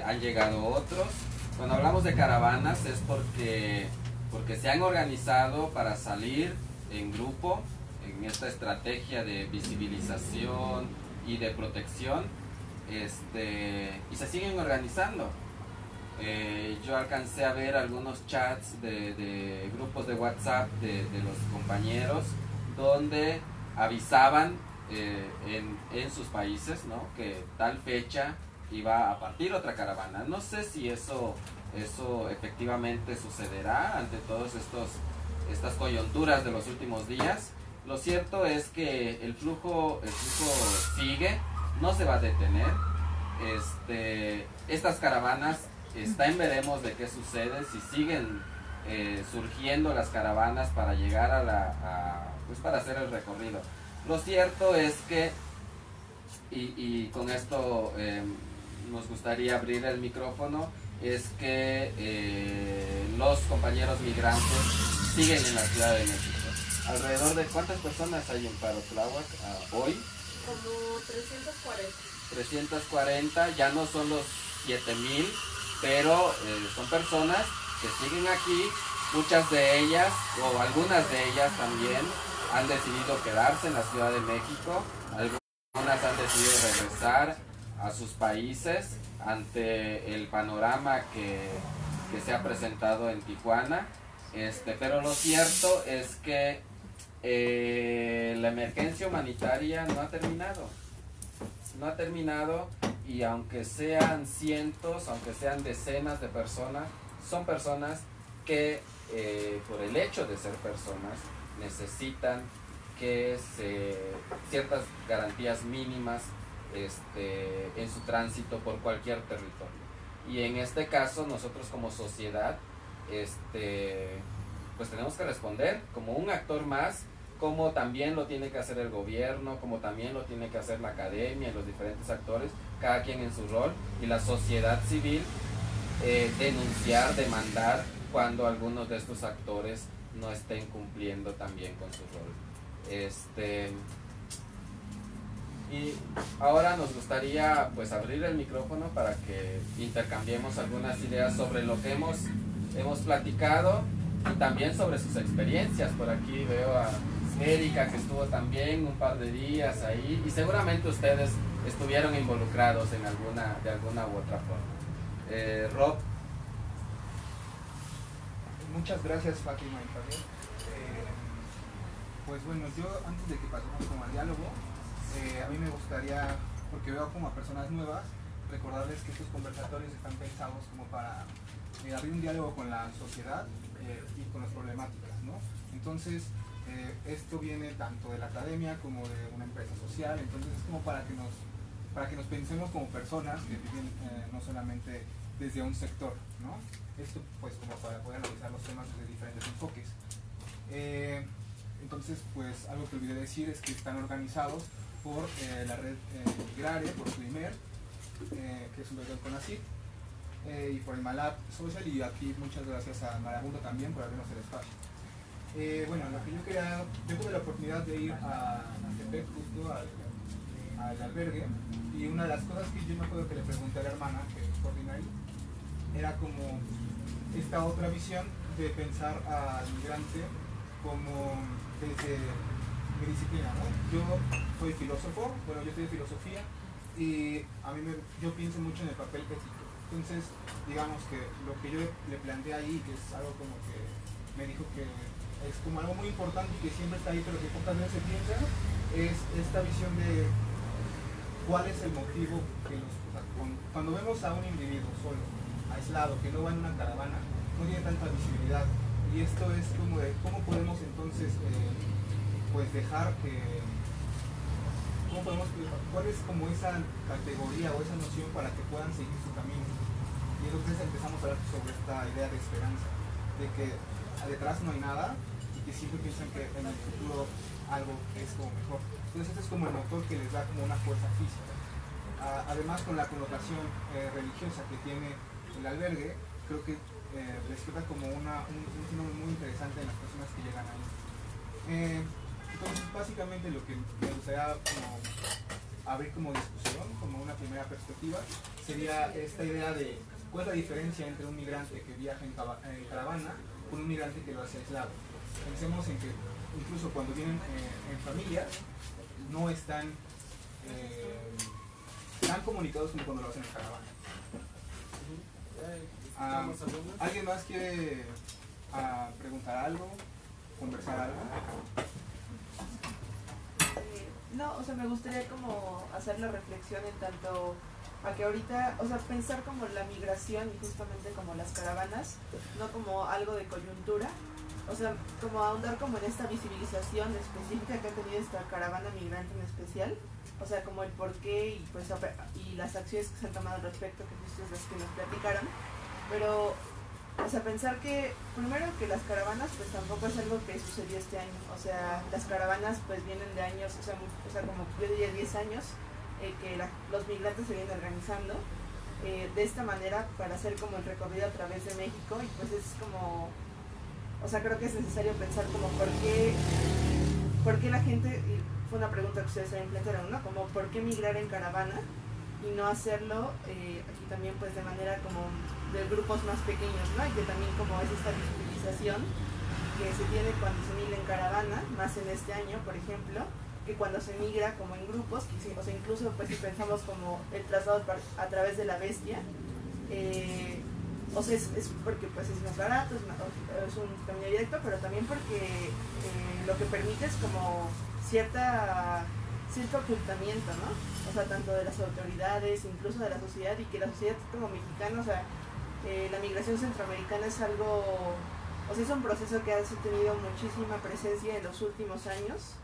han llegado otros. Cuando hablamos de caravanas es porque se han organizado para salir en grupo en esta estrategia de visibilización y de protección, y se siguen organizando. Yo alcancé a ver algunos chats de grupos de WhatsApp de los compañeros donde avisaban en sus países, ¿no?, que tal fecha iba a partir otra caravana. No sé si eso efectivamente sucederá ante todas estas coyunturas de los últimos días. Lo cierto es que el flujo sigue, no se va a detener. Estas caravanas, está en veremos de qué sucede, si siguen surgiendo las caravanas para llegar pues para hacer el recorrido. Lo cierto es que, y con esto nos gustaría abrir el micrófono, es que los compañeros migrantes siguen en la Ciudad de México. ¿Alrededor de cuántas personas hay en Paro Tláhuac hoy? Como 340. 340, ya no son los 7,000, pero son personas que siguen aquí. Muchas de ellas, o algunas de ellas también, han decidido quedarse en la Ciudad de México. Algunas han decidido regresar a sus países ante el panorama que se ha presentado en Tijuana. Pero lo cierto es que la emergencia humanitaria no ha terminado. No ha terminado, y aunque sean cientos, aunque sean decenas de personas, son personas que por el hecho de ser personas necesitan que ciertas garantías mínimas en su tránsito por cualquier territorio. Y en este caso nosotros como sociedad pues tenemos que responder como un actor más, como también lo tiene que hacer el gobierno, como también lo tiene que hacer la academia y los diferentes actores, cada quien en su rol, y la sociedad civil denunciar, demandar cuando algunos de estos actores no estén cumpliendo también con su rol. Y ahora nos gustaría pues abrir el micrófono para que intercambiemos algunas ideas sobre lo que hemos platicado y también sobre sus experiencias. Por aquí veo a Erika, que estuvo también un par de días ahí, y seguramente ustedes estuvieron involucrados de alguna u otra forma. Rob. Muchas gracias, Fátima y Javier. Pues bueno, yo antes de que pasemos como al diálogo, a mí me gustaría, porque veo como a personas nuevas, recordarles que estos conversatorios están pensados como para abrir un diálogo con la sociedad y con las problemáticas, ¿no? Entonces, esto viene tanto de la academia como de una empresa social. Entonces es como para que nos pensemos como personas que viven no solamente desde un sector, ¿no? Esto pues como para poder analizar los temas desde diferentes enfoques. Entonces, pues algo que olvidé decir es que están organizados por la red Migrare, por Primer, que es un proyecto con CONACYT, y por el Malab Social, y aquí muchas gracias a Marabunta también por abrirnos el espacio. Bueno, lo que yo tuve la oportunidad de ir a Tepec, justo al albergue, y una de las cosas que yo me acuerdo que le pregunté a la hermana que coordina ahí, era como esta otra visión de pensar al migrante como desde mi disciplina, ¿no? Yo soy filósofo, bueno, yo estudio filosofía, y yo pienso mucho en el papel ético Entonces, digamos que lo que yo le planteé ahí, que es algo como que me dijo que es como algo muy importante y que siempre está ahí, pero que pocas veces se piensa, es esta visión de cuál es el motivo que cuando vemos a un individuo solo, aislado, que no va en una caravana, no tiene tanta visibilidad. Y esto es como de cómo podemos entonces pues dejar que, cuál es como esa categoría o esa noción para que puedan seguir su camino. Y entonces empezamos a hablar sobre esta idea de esperanza, de que detrás no hay nada y que siempre piensan que en el futuro algo es como mejor. Entonces este es como el motor que les da como una fuerza física. Además, con la connotación religiosa que tiene el albergue, creo que despierta como un fenómeno muy interesante en las personas que llegan ahí. Entonces, básicamente lo que me gustaría como abrir como discusión, como una primera perspectiva, sería esta idea de cuál es la diferencia entre un migrante que viaja en caravana con un migrante que lo hace aislado. Pensemos en que incluso cuando vienen en familias, no están tan comunicados como cuando lo hacen en caravana. ¿Alguien más quiere preguntar algo? ¿Conversar algo? No, o sea, me gustaría como hacer la reflexión en tanto a que ahorita, o sea, pensar como la migración y justamente como las caravanas, no como algo de coyuntura, o sea, como ahondar como en esta visibilización específica que ha tenido esta caravana migrante en especial, o sea, como el porqué y pues y las acciones que se han tomado al respecto, que justo es las que nos platicaron, pero o sea, pensar que, primero que las caravanas pues tampoco es algo que sucedió este año, o sea, las caravanas pues vienen de años, o sea como yo diría 10 años, que los migrantes se vienen organizando de esta manera para hacer como el recorrido a través de México y pues es como, o sea, creo que es necesario pensar como por qué la gente, y fue una pregunta que ustedes también plantearon, ¿no? Como por qué migrar en caravana y no hacerlo aquí también pues de manera como de grupos más pequeños, ¿no? Y que también como es esta visibilización que se tiene cuando se migra en caravana, más en este año, por ejemplo, que cuando se migra como en grupos, que, o sea, incluso pues si pensamos como el traslado a través de la bestia, o sea, es porque pues es más barato, es un camino directo, pero también porque lo que permite es como cierto ocultamiento, ¿no? O sea, tanto de las autoridades, incluso de la sociedad, y que la sociedad como mexicana, o sea, la migración centroamericana es algo, o sea, es un proceso que ha tenido muchísima presencia en los últimos años,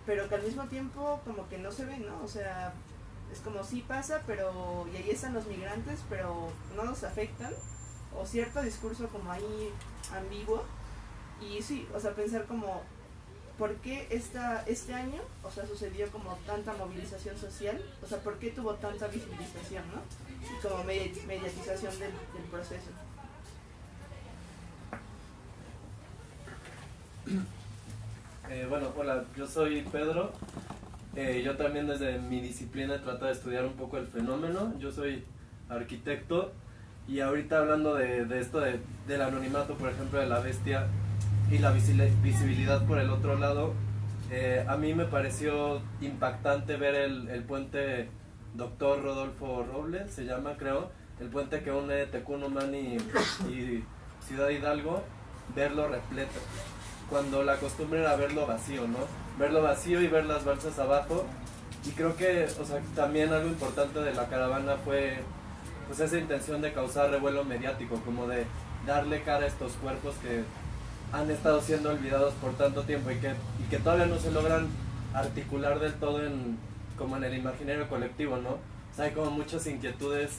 pero que al mismo tiempo como que no se ve, ¿no? O sea, es como sí pasa, pero, y ahí están los migrantes, pero no nos afectan, o cierto discurso como ahí ambiguo, y sí, o sea, pensar como, ¿por qué este año, o sea, sucedió como tanta movilización social? O sea, ¿por qué tuvo tanta visibilización, no? Y como mediatización del proceso. Bueno, hola, yo soy Pedro. Yo también desde mi disciplina he tratado de estudiar un poco el fenómeno. Yo soy arquitecto y ahorita hablando de esto del anonimato, por ejemplo, de la bestia y la visibilidad por el otro lado, a mí me pareció impactante ver el puente Doctor Rodolfo Robles, se llama, creo, el puente que une Tecunumán y Ciudad Hidalgo, verlo repleto, cuando la costumbre era verlo vacío, ¿no? Verlo vacío y ver las balsas abajo. Y creo que, o sea, también algo importante de la caravana fue pues esa intención de causar revuelo mediático, como de darle cara a estos cuerpos que han estado siendo olvidados por tanto tiempo y que todavía no se logran articular del todo como en el imaginario colectivo, ¿no? O sea, hay como muchas inquietudes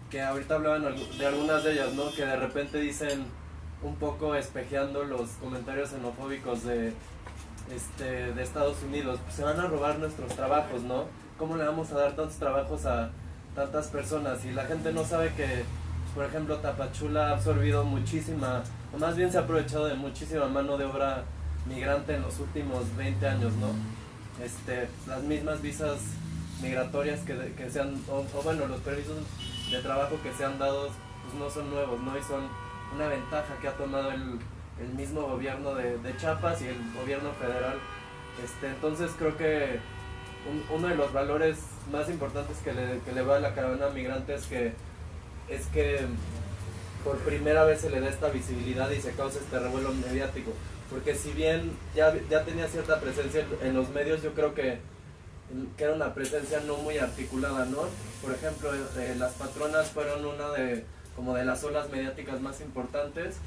que ahorita hablaban de algunas de ellas, ¿no? Que de repente dicen, un poco espejeando los comentarios xenofóbicos de Estados Unidos, pues se van a robar nuestros trabajos, ¿no? ¿Cómo le vamos a dar tantos trabajos a tantas personas? Y la gente no sabe que, por ejemplo, Tapachula ha absorbido muchísima, o más bien se ha aprovechado de muchísima mano de obra migrante en los últimos 20 años, ¿no? Las mismas visas migratorias que se han, o bueno, los permisos de trabajo que se han dado, pues no son nuevos, ¿no? Y son una ventaja que ha tomado el mismo gobierno de Chiapas y el gobierno federal. Entonces creo que uno de los valores más importantes que le va a la caravana migrante es que es que por primera vez se le da esta visibilidad y se causa este revuelo mediático. Porque si bien ya tenía cierta presencia en los medios, yo creo que era una presencia no muy articulada, ¿no? Por ejemplo, las patronas fueron una de las olas mediáticas más importantes,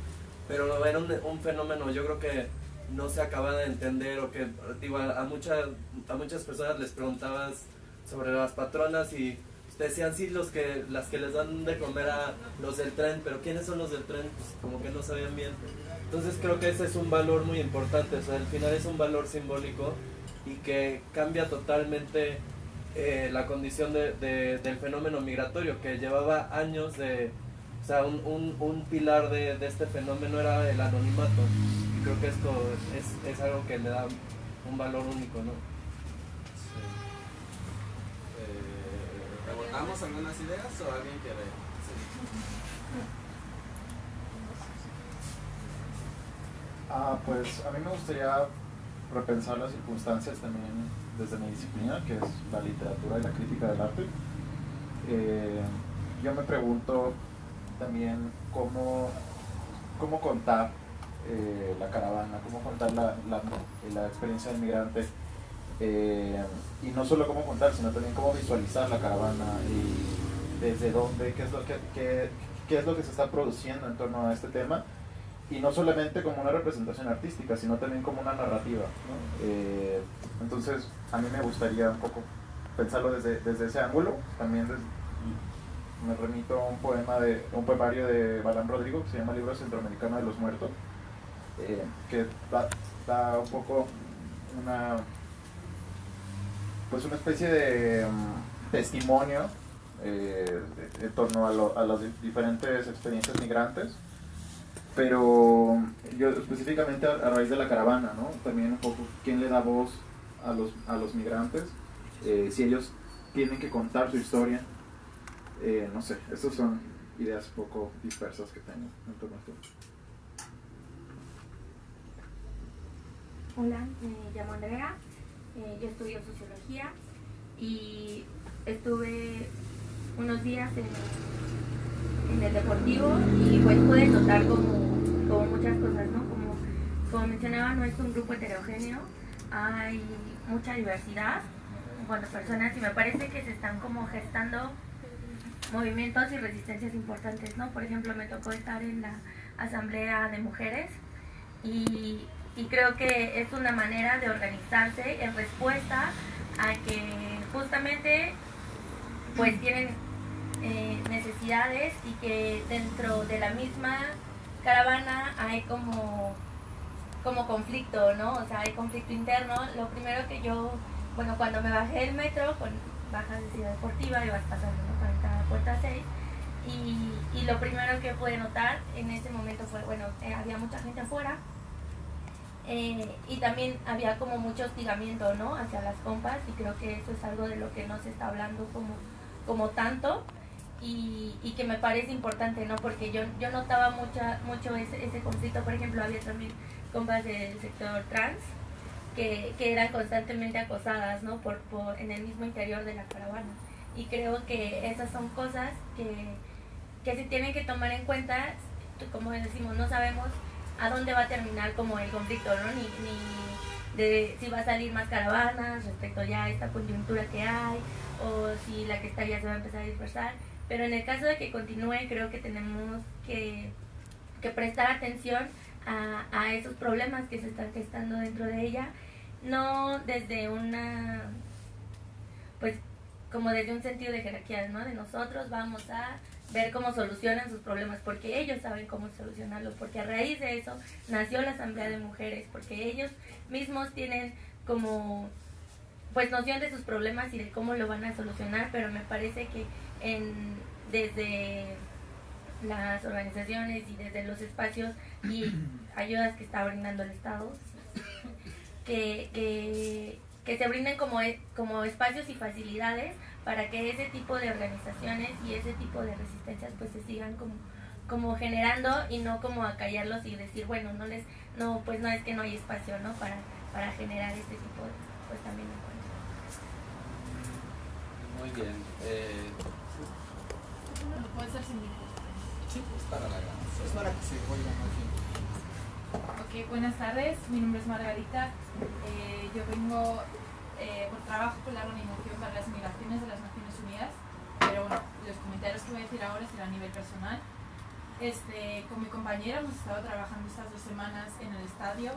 pero era un fenómeno, yo creo que no se acaba de entender, o que digo, a muchas personas les preguntabas sobre las patronas y te decían sí, las que les dan de comer a los del tren, pero ¿quiénes son los del tren? Pues como que no sabían bien. Entonces creo que ese es un valor muy importante, o sea, al final es un valor simbólico y que cambia totalmente la condición del fenómeno migratorio, que llevaba años de... O sea, un pilar de este fenómeno era el anonimato. Y creo que esto es algo que le da un valor único, ¿no? Sí. ¿Rebotamos algunas ideas o alguien quiere? Sí. Pues a mí me gustaría repensar las circunstancias también desde mi disciplina, que es la literatura y la crítica del arte. Yo me pregunto también cómo contar la caravana, cómo contar la experiencia del migrante, y no solo cómo contar, sino también cómo visualizar la caravana y desde dónde, qué es lo que se está produciendo en torno a este tema, y no solamente como una representación artística, sino también como una narrativa, ¿no? Entonces a mí me gustaría un poco pensarlo desde ese ángulo. También me remito a un poemario de Balán Rodrigo que se llama Libro Centroamericano de los Muertos, que da un poco una especie de testimonio en torno a las diferentes experiencias migrantes, pero yo específicamente a raíz de la caravana, ¿no? También un poco quién le da voz a los migrantes, si ellos tienen que contar su historia. No sé, estas son ideas un poco dispersas que tengo en torno a esto. Hola, me llamo Andrea, yo estudio sociología y estuve unos días en el deportivo y pues pude notar como muchas cosas, ¿no? Como mencionaba, no es un grupo heterogéneo, hay mucha diversidad en cuanto a personas y me parece que se están como gestando movimientos y resistencias importantes, ¿no? Por ejemplo, me tocó estar en la asamblea de mujeres y creo que es una manera de organizarse en respuesta a que justamente pues tienen necesidades y que dentro de la misma caravana hay como conflicto, ¿no? O sea, hay conflicto interno. Lo primero que yo, bueno, cuando me bajé del metro, bajas de Ciudad Deportiva, ibas pasando, ¿no? Para entrar a Puerta 6 y lo primero que pude notar en ese momento fue, bueno, había mucha gente afuera. Y también había como mucho hostigamiento, ¿no? Hacia las compas y creo que eso es algo de lo que no se está hablando como tanto y que me parece importante, ¿no? Porque yo notaba mucho ese conflicto. Por ejemplo, había también compas del sector trans que eran constantemente acosadas, ¿no? En el mismo interior de la caravana. Y creo que esas son cosas que se tienen que tomar en cuenta. Como decimos, no sabemos a dónde va a terminar como el conflicto, ¿no? Ni de si va a salir más caravanas respecto ya a esta coyuntura que hay, o si la que está ya se va a empezar a dispersar. Pero en el caso de que continúe, creo que tenemos que prestar atención a esos problemas que se están gestando dentro de ella, no desde como desde un sentido de jerarquía, ¿no? De nosotros vamos a ver cómo solucionan sus problemas, porque ellos saben cómo solucionarlos, porque a raíz de eso nació la Asamblea de Mujeres, porque ellos mismos tienen como noción de sus problemas y de cómo lo van a solucionar, pero me parece que desde las organizaciones y desde los espacios y ayudas que está brindando el Estado, que se brinden como espacios y facilidades para que ese tipo de organizaciones y ese tipo de resistencias pues se sigan como generando y no como acallarlos y decir, bueno, no es que no hay espacio, ¿no? para generar este tipo de pues también encuentros. Muy bien. micrófono, puede ser sin micrófono. Sí, es para la grabación. Es para que se oiga más bien. Ok, buenas tardes, mi nombre es Margarita. Yo vengo por trabajo con la Organización para las Migraciones de las Naciones Unidas, pero bueno, los comentarios que voy a decir ahora serán a nivel personal. Con mi compañera hemos estado trabajando estas 2 semanas en el estadio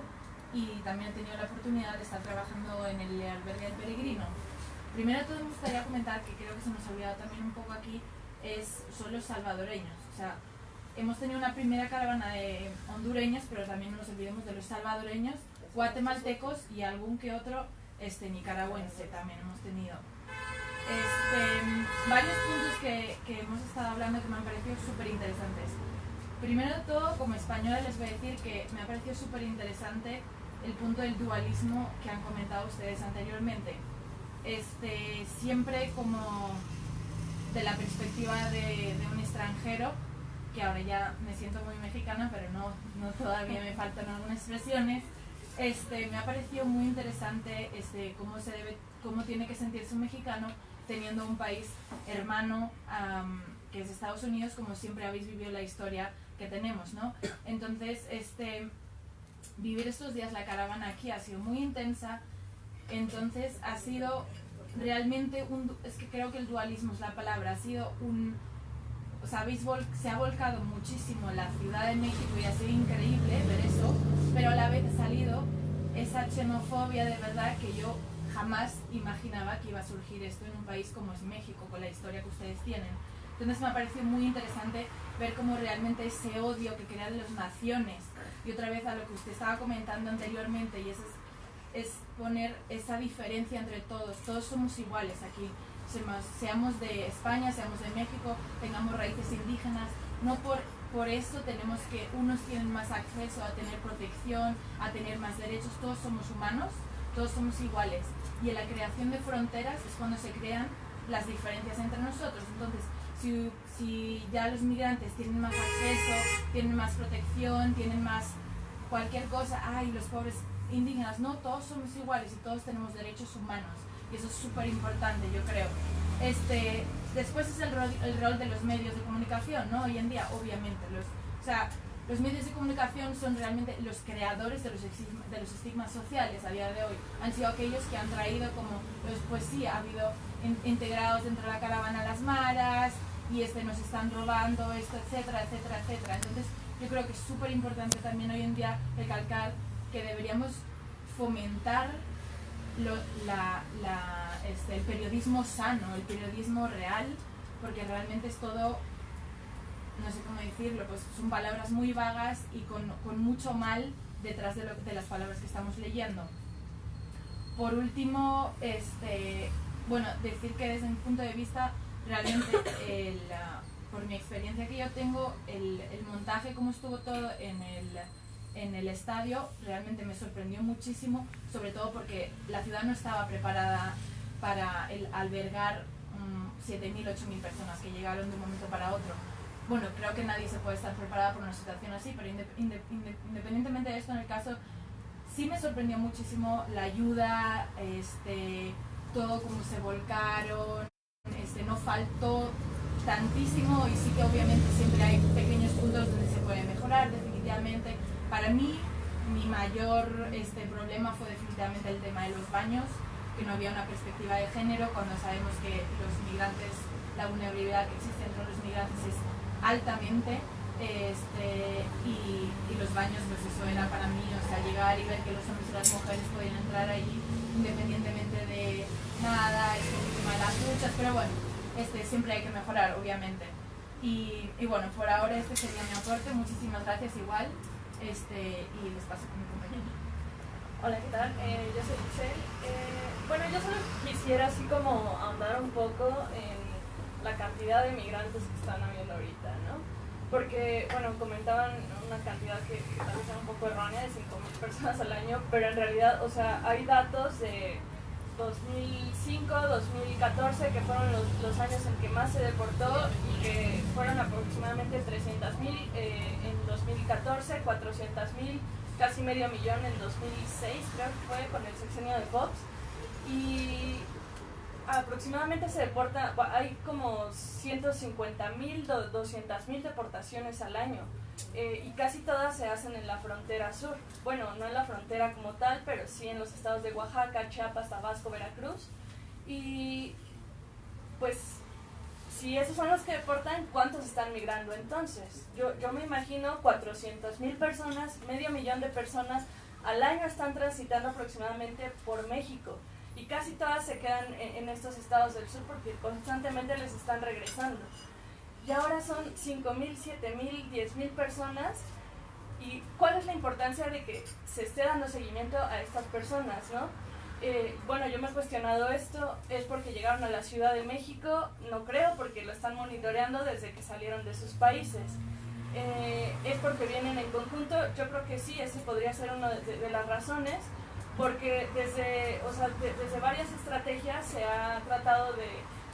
y también he tenido la oportunidad de estar trabajando en el albergue del Peregrino. Primero de todo me gustaría comentar, que creo que se nos ha olvidado también un poco aquí, son los salvadoreños. O sea, hemos tenido una primera caravana de hondureños, pero también no nos olvidemos de los salvadoreños, guatemaltecos y algún que otro nicaragüense también hemos tenido. Varios puntos que hemos estado hablando que me han parecido súper interesantes. Primero de todo, como española les voy a decir que me ha parecido súper interesante el punto del dualismo que han comentado ustedes anteriormente. Siempre como de la perspectiva de un extranjero, que ahora ya me siento muy mexicana, pero no todavía me faltan algunas expresiones. Me ha parecido muy interesante cómo tiene que sentirse un mexicano teniendo un país hermano que es Estados Unidos, como siempre habéis vivido la historia que tenemos, ¿no? Entonces, vivir estos días la caravana aquí ha sido muy intensa. Entonces ha sido realmente es que creo que el dualismo es la palabra, ha sido o sea, se ha volcado muchísimo la Ciudad de México y ha sido increíble ver eso, pero a la vez ha salido esa xenofobia de verdad que yo jamás imaginaba que iba a surgir esto en un país como es México, con la historia que ustedes tienen. Entonces me ha parecido muy interesante ver cómo realmente ese odio que crean las naciones, y otra vez a lo que usted estaba comentando anteriormente, y eso es poner esa diferencia entre todos somos iguales aquí. Seamos de España, seamos de México, tengamos raíces indígenas, no por eso tenemos que unos tienen más acceso a tener protección, a tener más derechos. Todos somos humanos, todos somos iguales, y en la creación de fronteras es cuando se crean las diferencias entre nosotros. Entonces, si ya los migrantes tienen más acceso, tienen más protección, tienen más cualquier cosa, los pobres indígenas, no, todos somos iguales y todos tenemos derechos humanos. Y eso es súper importante, yo creo. Después es el rol de los medios de comunicación, ¿no? Hoy en día, obviamente, los medios de comunicación son realmente los creadores de los estigmas sociales a día de hoy. Han sido aquellos que han traído pues sí, ha habido integrados dentro de la caravana las maras, y nos están robando esto, etcétera, etcétera, etcétera. Entonces, yo creo que es súper importante también hoy en día recalcar que deberíamos fomentar el periodismo sano, el periodismo real, porque realmente es todo, no sé cómo decirlo, pues son palabras muy vagas y con mucho mal detrás de las palabras que estamos leyendo. Por último, bueno, decir que desde mi punto de vista, realmente, por mi experiencia que yo tengo, el montaje, como estuvo todo en el estadio, realmente me sorprendió muchísimo, sobre todo porque la ciudad no estaba preparada para albergar 7.000, 8.000 personas que llegaron de un momento para otro. Bueno, creo que nadie se puede estar preparada por una situación así, pero independientemente de esto, en el caso, sí me sorprendió muchísimo la ayuda, todo como se volcaron, no faltó tantísimo, y sí que obviamente siempre hay pequeños puntos donde se puede mejorar, definitivamente. Para mí, mi mayor problema fue definitivamente el tema de los baños, que no había una perspectiva de género, cuando sabemos que los migrantes, la vulnerabilidad que existe entre los migrantes es altamente, y los baños, pues eso era para mí, o sea, llegar y ver que los hombres y las mujeres podían entrar ahí independientemente de nada, el tema de las duchas, pero bueno, siempre hay que mejorar, obviamente. Y bueno, por ahora sería mi aporte. Muchísimas gracias igual, y les paso con mi compañero. Hola, ¿qué tal? Yo soy Giselle. Bueno, yo solo quisiera así como ahondar un poco en la cantidad de migrantes que están habiendo ahorita, ¿no? Porque, bueno, comentaban una cantidad que tal vez era un poco errónea, de 5.000 personas al año, pero en realidad, o sea, hay datos de 2005, 2014, que fueron los años en que más se deportó, y que fueron aproximadamente 300.000 en 2014, 400.000, casi medio millón en 2006, creo que fue, con el sexenio de Fox. Y aproximadamente se deporta, hay como 150.000, 200.000 deportaciones al año, y casi todas se hacen en la frontera sur. Bueno, no en la frontera como tal, pero sí en los estados de Oaxaca, Chiapas, Tabasco, Veracruz. Y pues si esos son los que deportan, ¿cuántos están migrando entonces? Yo me imagino 400.000 personas, 500.000 de personas al año están transitando aproximadamente por México, y casi todas se quedan en estos estados del sur porque constantemente les están regresando. Y ahora son 5.000, 7.000, 10.000 personas. ¿Y cuál es la importancia de que se esté dando seguimiento a estas personas, no? Bueno, yo me he cuestionado esto, ¿es porque llegaron a la Ciudad de México? No creo, porque lo están monitoreando desde que salieron de sus países. ¿Es porque vienen en conjunto? Yo creo que sí, esa podría ser una de las razones, porque desde varias estrategias se ha tratado de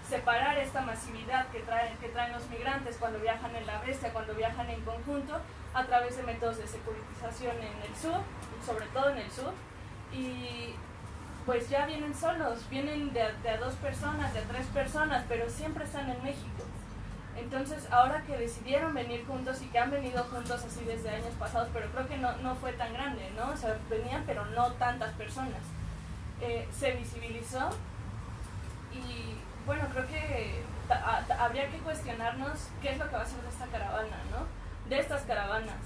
separar esta masividad que traen los migrantes cuando viajan en la bestia, cuando viajan en conjunto, a través de métodos de securitización en el sur, sobre todo en el sur, y pues ya vienen solos, vienen de a 2 personas, de a 3 personas, pero siempre están en México. Entonces, ahora que decidieron venir juntos y que han venido juntos así desde años pasados, pero creo que no fue tan grande, ¿no? O sea, venían, pero no tantas personas. Se visibilizó y, bueno, creo que habría que cuestionarnos qué es lo que va a hacer de esta caravana, ¿no? De estas caravanas.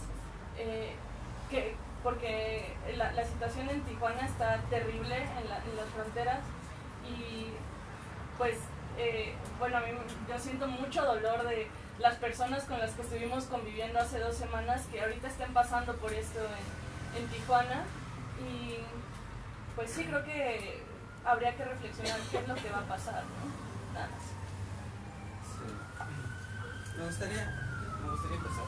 Porque la situación en Tijuana está terrible en las fronteras y, pues, bueno, a mí yo siento mucho dolor de las personas con las que estuvimos conviviendo hace 2 semanas que ahorita estén pasando por esto en Tijuana, y pues sí, creo que habría que reflexionar qué es lo que va a pasar, ¿no? Nada más. Sí. Me gustaría empezar.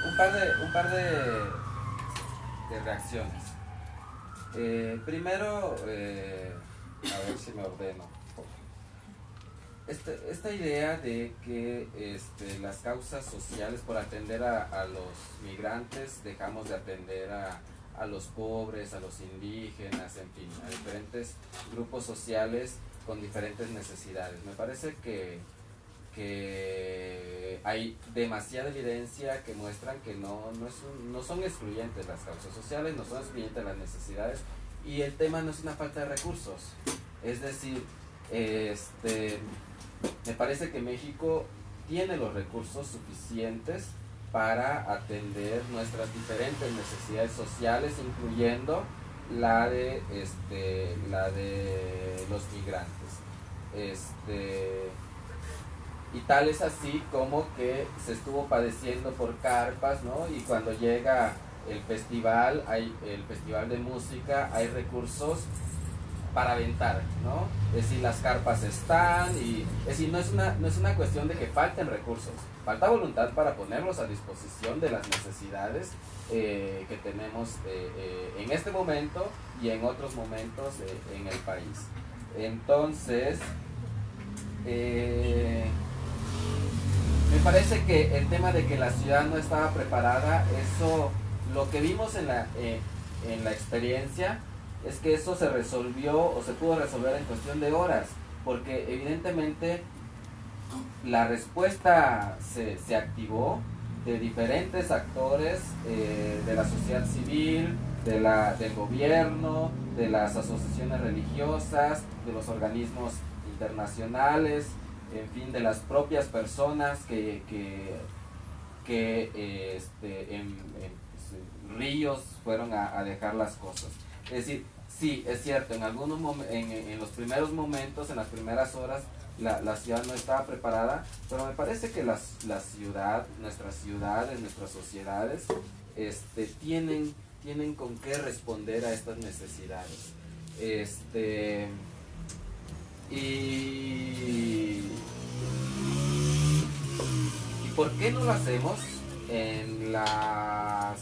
Un par de reacciones. Primero, a ver si me ordeno. Esta idea de que las causas sociales, por atender a los migrantes, dejamos de atender a los pobres, a los indígenas, en fin, a diferentes grupos sociales con diferentes necesidades. Me parece que hay demasiada evidencia que muestran que no son excluyentes las causas sociales, no son excluyentes las necesidades, y el tema no es una falta de recursos. Es decir, me parece que México tiene los recursos suficientes para atender nuestras diferentes necesidades sociales, incluyendo la de los migrantes. Y tal es así como que se estuvo padeciendo por carpas, ¿no? Y cuando llega el festival de música, hay recursos para aventar, ¿no? Es decir, las carpas están, y es decir, no es una cuestión de que falten recursos, falta voluntad para ponerlos a disposición de las necesidades que tenemos en este momento y en otros momentos en el país. Entonces, me parece que el tema de que la ciudad no estaba preparada, eso, lo que vimos en la experiencia, es que eso se resolvió o se pudo resolver en cuestión de horas, porque evidentemente la respuesta se activó de diferentes actores, de la sociedad civil, del gobierno, de las asociaciones religiosas, de los organismos internacionales, en fin, de las propias personas que en ríos fueron a dejar las cosas. Es decir, sí, es cierto, en los primeros momentos, en las primeras horas, la ciudad no estaba preparada, pero me parece que nuestras ciudades, nuestras sociedades, tienen con qué responder a estas necesidades. ¿Y por qué no lo hacemos en la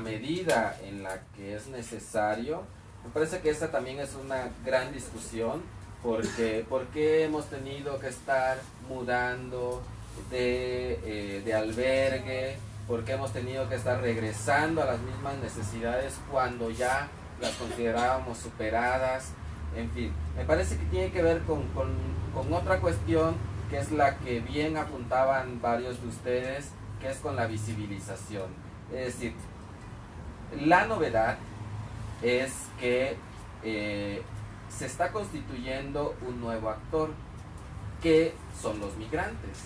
medida en la que es necesario? Me parece que esta también es una gran discusión, porque ¿por qué hemos tenido que estar mudando de albergue? ¿Por qué hemos tenido que estar regresando a las mismas necesidades cuando ya las considerábamos superadas? en fin, me parece que tiene que ver con otra cuestión, que es la que bien apuntaban varios de ustedes, que es con la visibilización. Es decir, la novedad es que se está constituyendo un nuevo actor, que son los migrantes,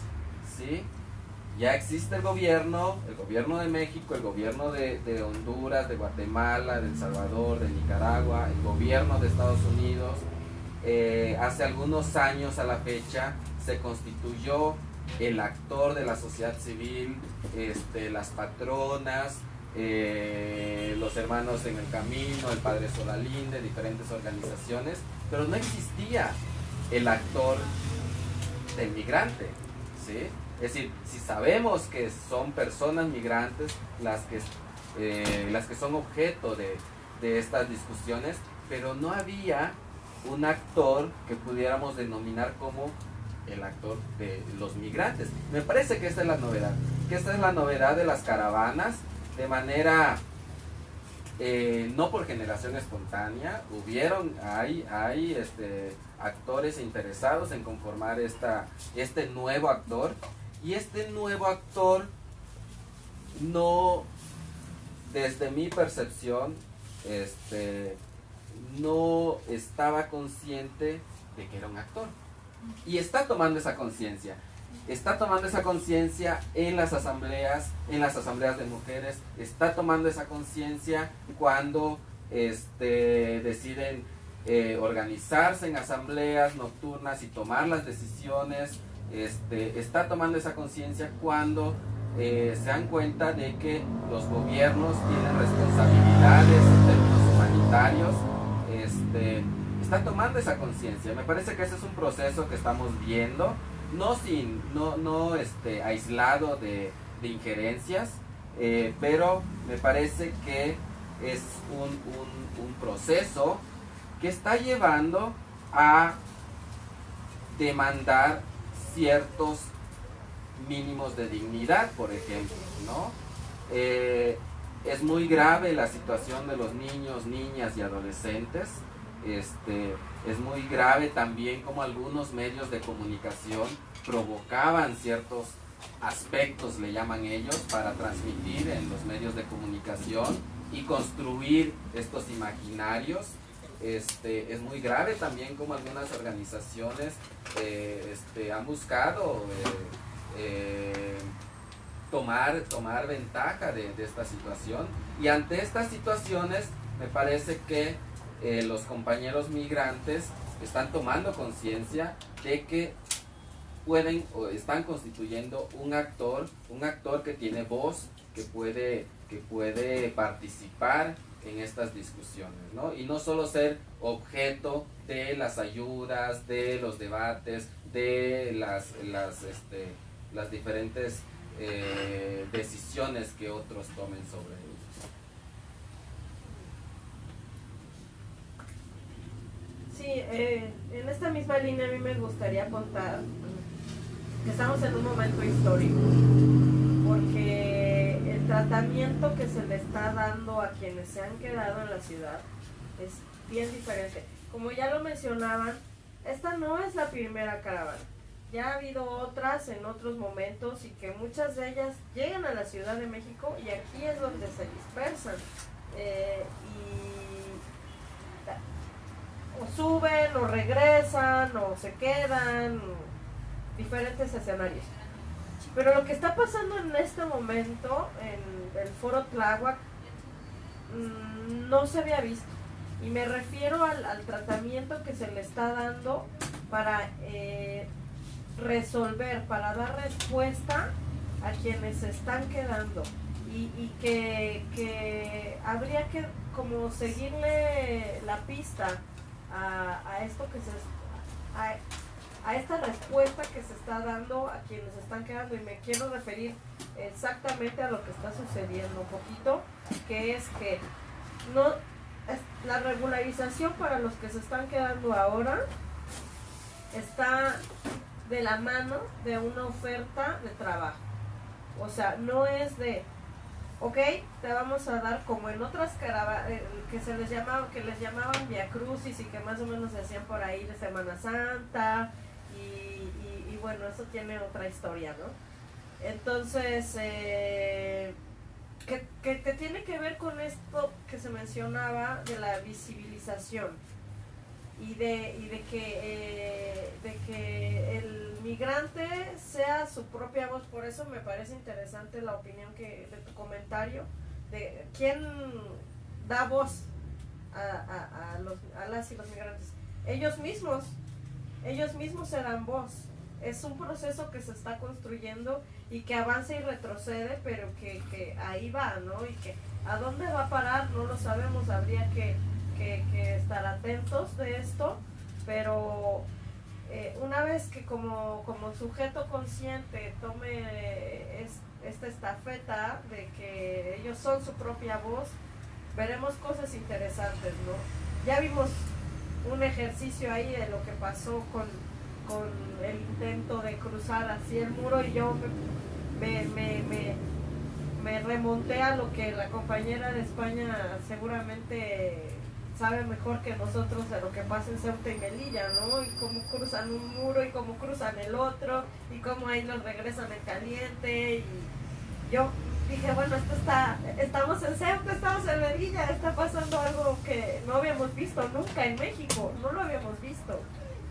¿sí? Ya existe el gobierno de México, el gobierno de Honduras, de Guatemala, de El Salvador, de Nicaragua, el gobierno de Estados Unidos. Hace algunos años a la fecha se constituyó el actor de la sociedad civil, las patronas, los hermanos en el camino, el padre Solalín, de diferentes organizaciones, pero no existía el actor del migrante, ¿sí? Es decir, si sabemos que son personas migrantes las que son objeto de estas discusiones, pero no había un actor que pudiéramos denominar como el actor de los migrantes. Me parece que esta es la novedad, de las caravanas, de manera no por generación espontánea. Hay actores interesados en conformar este nuevo actor, y este nuevo actor no, desde mi percepción, no estaba consciente de que era un actor, y está tomando esa conciencia en las asambleas de mujeres, está tomando esa conciencia cuando deciden organizarse en asambleas nocturnas y tomar las decisiones, está tomando esa conciencia cuando se dan cuenta de que los gobiernos tienen responsabilidades en términos humanitarios, está tomando esa conciencia. Me parece que ese es un proceso que estamos viendo, no aislado de injerencias, pero me parece que es un proceso que está llevando a demandar ciertos mínimos de dignidad, por ejemplo, ¿no? Es muy grave la situación de los niños, niñas y adolescentes. Es muy grave también como algunos medios de comunicación provocaban ciertos aspectos, le llaman ellos, para transmitir en los medios de comunicación y construir estos imaginarios. Es muy grave también como algunas organizaciones han buscado tomar ventaja de esta situación, y ante estas situaciones me parece que los compañeros migrantes están tomando conciencia de que pueden o están constituyendo un actor que tiene voz, que puede participar en estas discusiones, ¿no? Y no solo ser objeto de las ayudas, de los debates, de las diferentes decisiones que otros tomen sobre ellos. Sí, en esta misma línea a mí me gustaría contar que estamos en un momento histórico, porque el tratamiento que se le está dando a quienes se han quedado en la ciudad es bien diferente. Como ya lo mencionaban, esta no es la primera caravana. Ya ha habido otras en otros momentos, y que muchas de ellas llegan a la Ciudad de México y aquí es donde se dispersan. O suben, o regresan, o se quedan, diferentes escenarios. Pero lo que está pasando en este momento en el Foro Tláhuac no se había visto. Y me refiero al tratamiento que se le está dando para resolver, para dar respuesta a quienes se están quedando. Y que habría que como seguirle la pista a esto a esta respuesta que se está dando a quienes están quedando, y me quiero referir exactamente a lo que está sucediendo un poquito, que es que la regularización para los que se están quedando ahora está de la mano de una oferta de trabajo. O sea, no es de ok, te vamos a dar como en otras caravanas que les llamaban Via Crucis y que más o menos se hacían por ahí de Semana Santa y bueno, eso tiene otra historia, ¿no? Entonces, que tiene que ver con esto que se mencionaba de la visibilización y de que el migrante sea su propia voz. Por eso me parece interesante la opinión de tu comentario de quién da voz a las y los migrantes. Ellos mismos se dan voz. Es un proceso que se está construyendo y que avanza y retrocede, pero que ahí va, ¿no? Y que a dónde va a parar no lo sabemos, habría que estar atentos de esto, pero una vez que como sujeto consciente tome esta estafeta de que ellos son su propia voz, veremos cosas interesantes, ¿no? Ya vimos un ejercicio ahí de lo que pasó con el intento de cruzar así el muro, y yo me remonté a lo que la compañera de España seguramente sabe mejor que nosotros de lo que pasa en Ceuta y Melilla, ¿no? Y cómo cruzan un muro y cómo cruzan el otro y cómo ahí los regresan en caliente. Y yo dije, bueno, estamos en Ceuta, estamos en Melilla, está pasando algo que no habíamos visto nunca en México, no lo habíamos visto.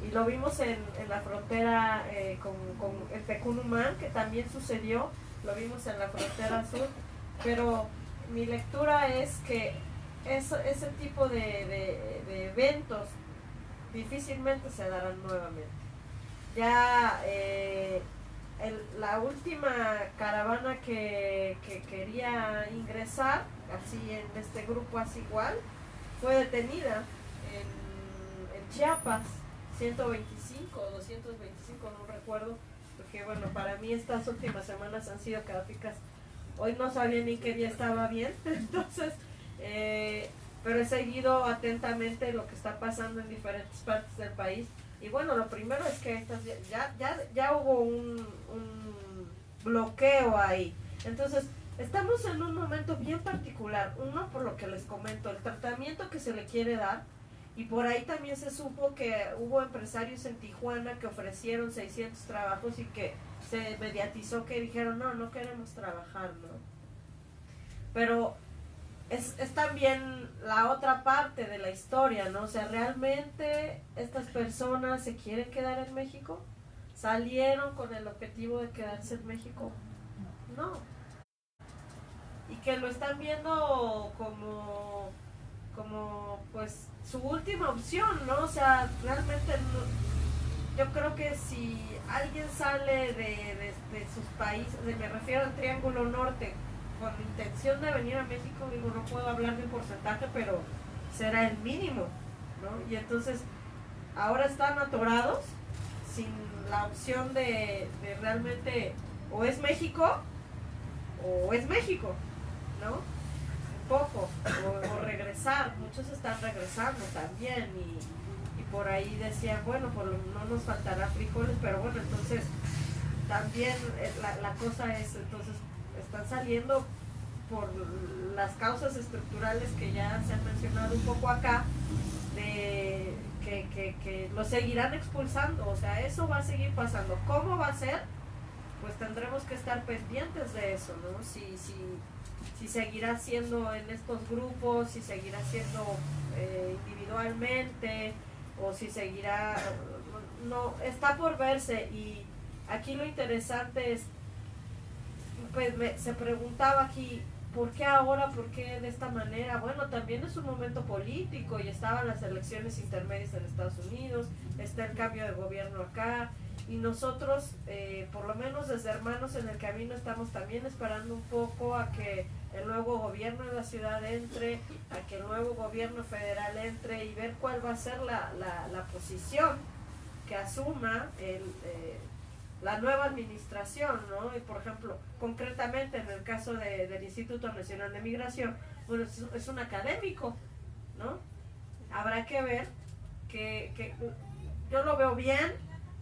Y lo vimos en la frontera con el Tecunumán, que también sucedió, lo vimos en la frontera sur, pero mi lectura es que ese tipo de eventos difícilmente se darán nuevamente. Ya la última caravana que quería ingresar, así en este grupo así igual, fue detenida en Chiapas, 125 o 225, no recuerdo, porque bueno, para mí estas últimas semanas han sido caóticas. Hoy no sabía ni qué día estaba bien, entonces, pero he seguido atentamente lo que está pasando en diferentes partes del país. Y bueno, lo primero es que ya hubo un bloqueo ahí. Entonces, estamos en un momento bien particular. Uno, por lo que les comento, el tratamiento que se le quiere dar. Y por ahí también se supo que hubo empresarios en Tijuana que ofrecieron 600 trabajos y que se mediatizó que dijeron, no queremos trabajar, ¿no? Pero es también la otra parte de la historia, ¿no? O sea, ¿realmente estas personas se quieren quedar en México? ¿Salieron con el objetivo de quedarse en México? No. Y que lo están viendo como pues su última opción, ¿no? O sea, realmente yo creo que si alguien sale de sus países, me refiero al Triángulo Norte, con intención de venir a México, digo, no puedo hablar de un porcentaje, pero será el mínimo, ¿no? Y entonces ahora están atorados sin la opción de realmente o es México, ¿no? Poco, o regresar. Muchos están regresando también y por ahí decían, bueno, no nos faltará frijoles, pero bueno, entonces también la cosa es, entonces están saliendo por las causas estructurales que ya se han mencionado un poco acá, de que lo seguirán expulsando. O sea, eso va a seguir pasando. ¿Cómo va a ser? Pues tendremos que estar pendientes de eso, ¿no? Si seguirá siendo en estos grupos, si seguirá siendo individualmente, o si seguirá, no, está por verse. Y aquí lo interesante es, pues se preguntaba aquí, ¿por qué ahora? ¿Por qué de esta manera? Bueno, también es un momento político y estaban las elecciones intermedias en Estados Unidos, está el cambio de gobierno acá, y nosotros, por lo menos desde Hermanos en el Camino, estamos también esperando un poco a que el nuevo gobierno de la ciudad entre, a que el nuevo gobierno federal entre y ver cuál va a ser la posición que asuma la nueva administración, ¿no? Y por ejemplo, concretamente en el caso del Instituto Nacional de Migración, bueno, es un académico, ¿no? Habrá que ver que yo lo veo bien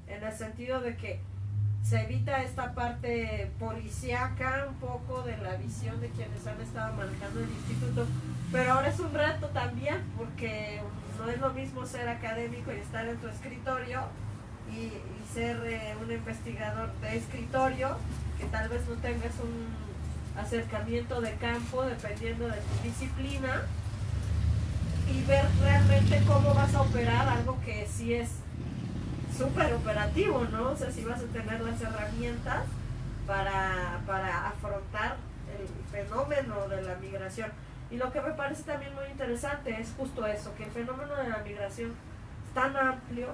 en el sentido de que se evita esta parte policíaca un poco de la visión de quienes han estado manejando el instituto, pero ahora es un reto también, porque no es lo mismo ser académico y estar en tu escritorio y ser un investigador de escritorio, que tal vez no tengas un acercamiento de campo dependiendo de tu disciplina, y ver realmente cómo vas a operar algo que sí es súper operativo, ¿no? O sea, si vas a tener las herramientas para afrontar el fenómeno de la migración. Y lo que me parece también muy interesante es justo eso, que el fenómeno de la migración es tan amplio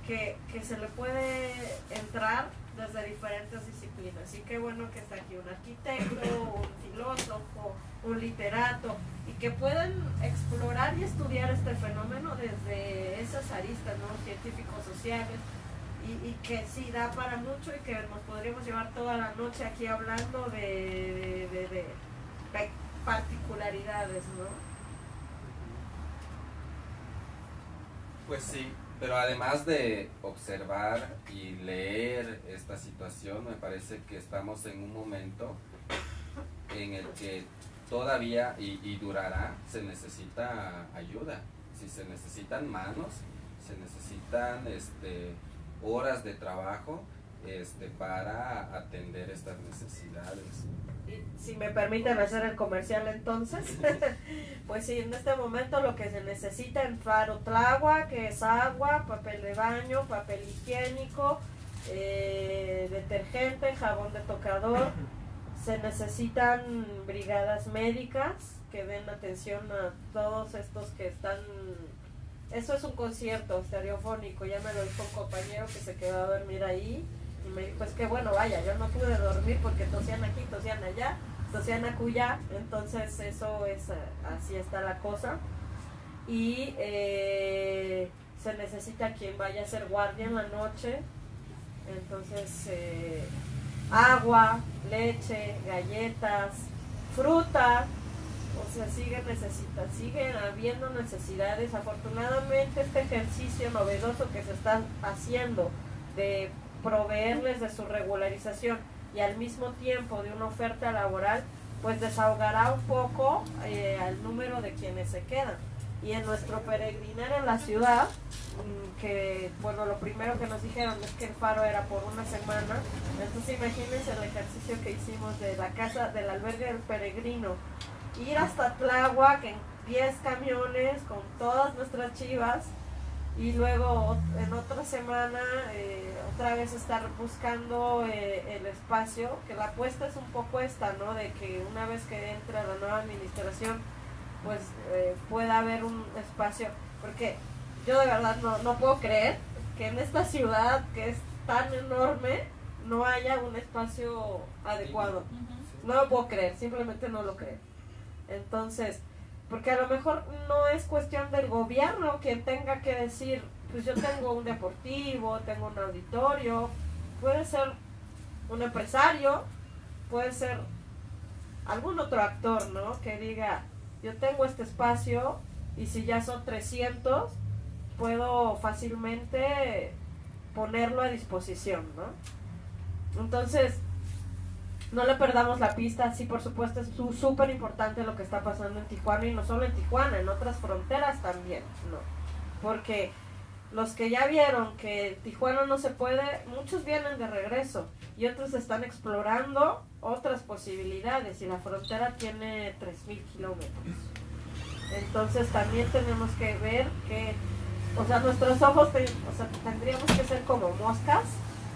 que se le puede entrar desde diferentes disciplinas. Y qué bueno que está aquí un arquitecto, un filósofo, un literato, y que pueden explorar y estudiar este fenómeno desde esas aristas, ¿no? Científicos sociales, y que sí da para mucho, y que nos podríamos llevar toda la noche aquí hablando de particularidades, ¿no? Pues sí, pero además de observar y leer esta situación, me parece que estamos en un momento en el que todavía y durará, se necesita ayuda, si se necesitan manos, se necesitan horas de trabajo para atender estas necesidades. Y si me permiten hacer el comercial entonces, pues sí, en este momento lo que se necesita en Faro Tláhuac, que es agua, papel de baño, papel higiénico, detergente, jabón de tocador. Se necesitan brigadas médicas que den atención a todos estos que están... Eso es un concierto estereofónico, ya me lo dijo un compañero que se quedó a dormir ahí y me dijo, pues que bueno, vaya, yo no pude dormir porque tosían aquí, tosían allá, tosían acullá, entonces eso es, así está la cosa. Y se necesita quien vaya a ser guardia en la noche, entonces agua, leche, galletas, fruta. O sea, siguen habiendo necesidades. Afortunadamente este ejercicio novedoso que se está haciendo de proveerles de su regularización y al mismo tiempo de una oferta laboral, pues desahogará un poco al número de quienes se quedan. Y en nuestro peregrinar en la ciudad, que bueno, lo primero que nos dijeron es que el Faro era por una semana, entonces imagínense el ejercicio que hicimos de la casa, del albergue del peregrino, ir hasta Tláhuac en 10 camiones con todas nuestras chivas, y luego en otra semana otra vez estar buscando el espacio, que la apuesta es un poco esta, ¿no? De que una vez que entra la nueva administración, pues pueda haber un espacio, porque yo de verdad no puedo creer que en esta ciudad que es tan enorme no haya un espacio adecuado. No lo puedo creer, simplemente no lo creo. Entonces, porque a lo mejor no es cuestión del gobierno quien tenga que decir, pues yo tengo un deportivo, tengo un auditorio, puede ser un empresario, puede ser algún otro actor, ¿no? Que diga, yo tengo este espacio y si ya son 300, puedo fácilmente ponerlo a disposición, ¿no? Entonces, no le perdamos la pista. Sí, por supuesto, es súper importante lo que está pasando en Tijuana, y no solo en Tijuana, en otras fronteras también, ¿no? Porque los que ya vieron que Tijuana no se puede, muchos vienen de regreso y otros están explorando otras posibilidades, y la frontera tiene 3,000 kilómetros. Entonces también tenemos que ver que, o sea, nuestros ojos, tendríamos que ser como moscas,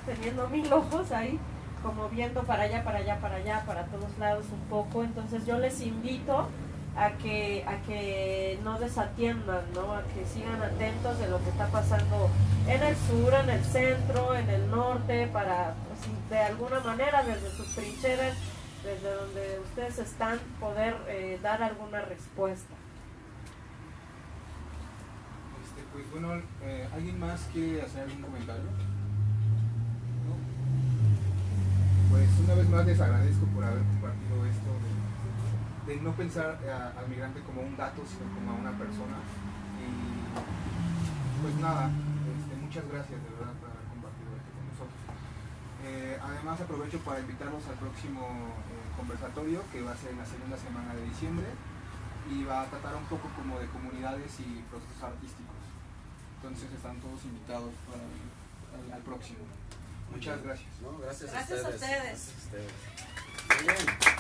teniendo 1000 ojos ahí, como viendo para allá, para allá, para allá, para todos lados un poco. Entonces yo les invito a que no desatiendan, ¿no? A que sigan atentos de lo que está pasando en el sur, en el centro, en el norte, para, pues, de alguna manera, desde sus trincheras, desde donde ustedes están, poder dar alguna respuesta. Pues bueno, ¿alguien más quiere hacer algún comentario? ¿No? Pues una vez más les agradezco por haber compartido esto de no pensar al migrante como un dato, sino como a una persona. Y pues nada, muchas gracias de verdad por haber compartido esto con nosotros. Además aprovecho para invitarlos al próximo conversatorio que va a ser en la segunda semana de diciembre y va a tratar un poco como de comunidades y procesos artísticos. Entonces están todos invitados al próximo. Muchas gracias. No, gracias Gracias a ustedes. Gracias a ustedes. Muy bien.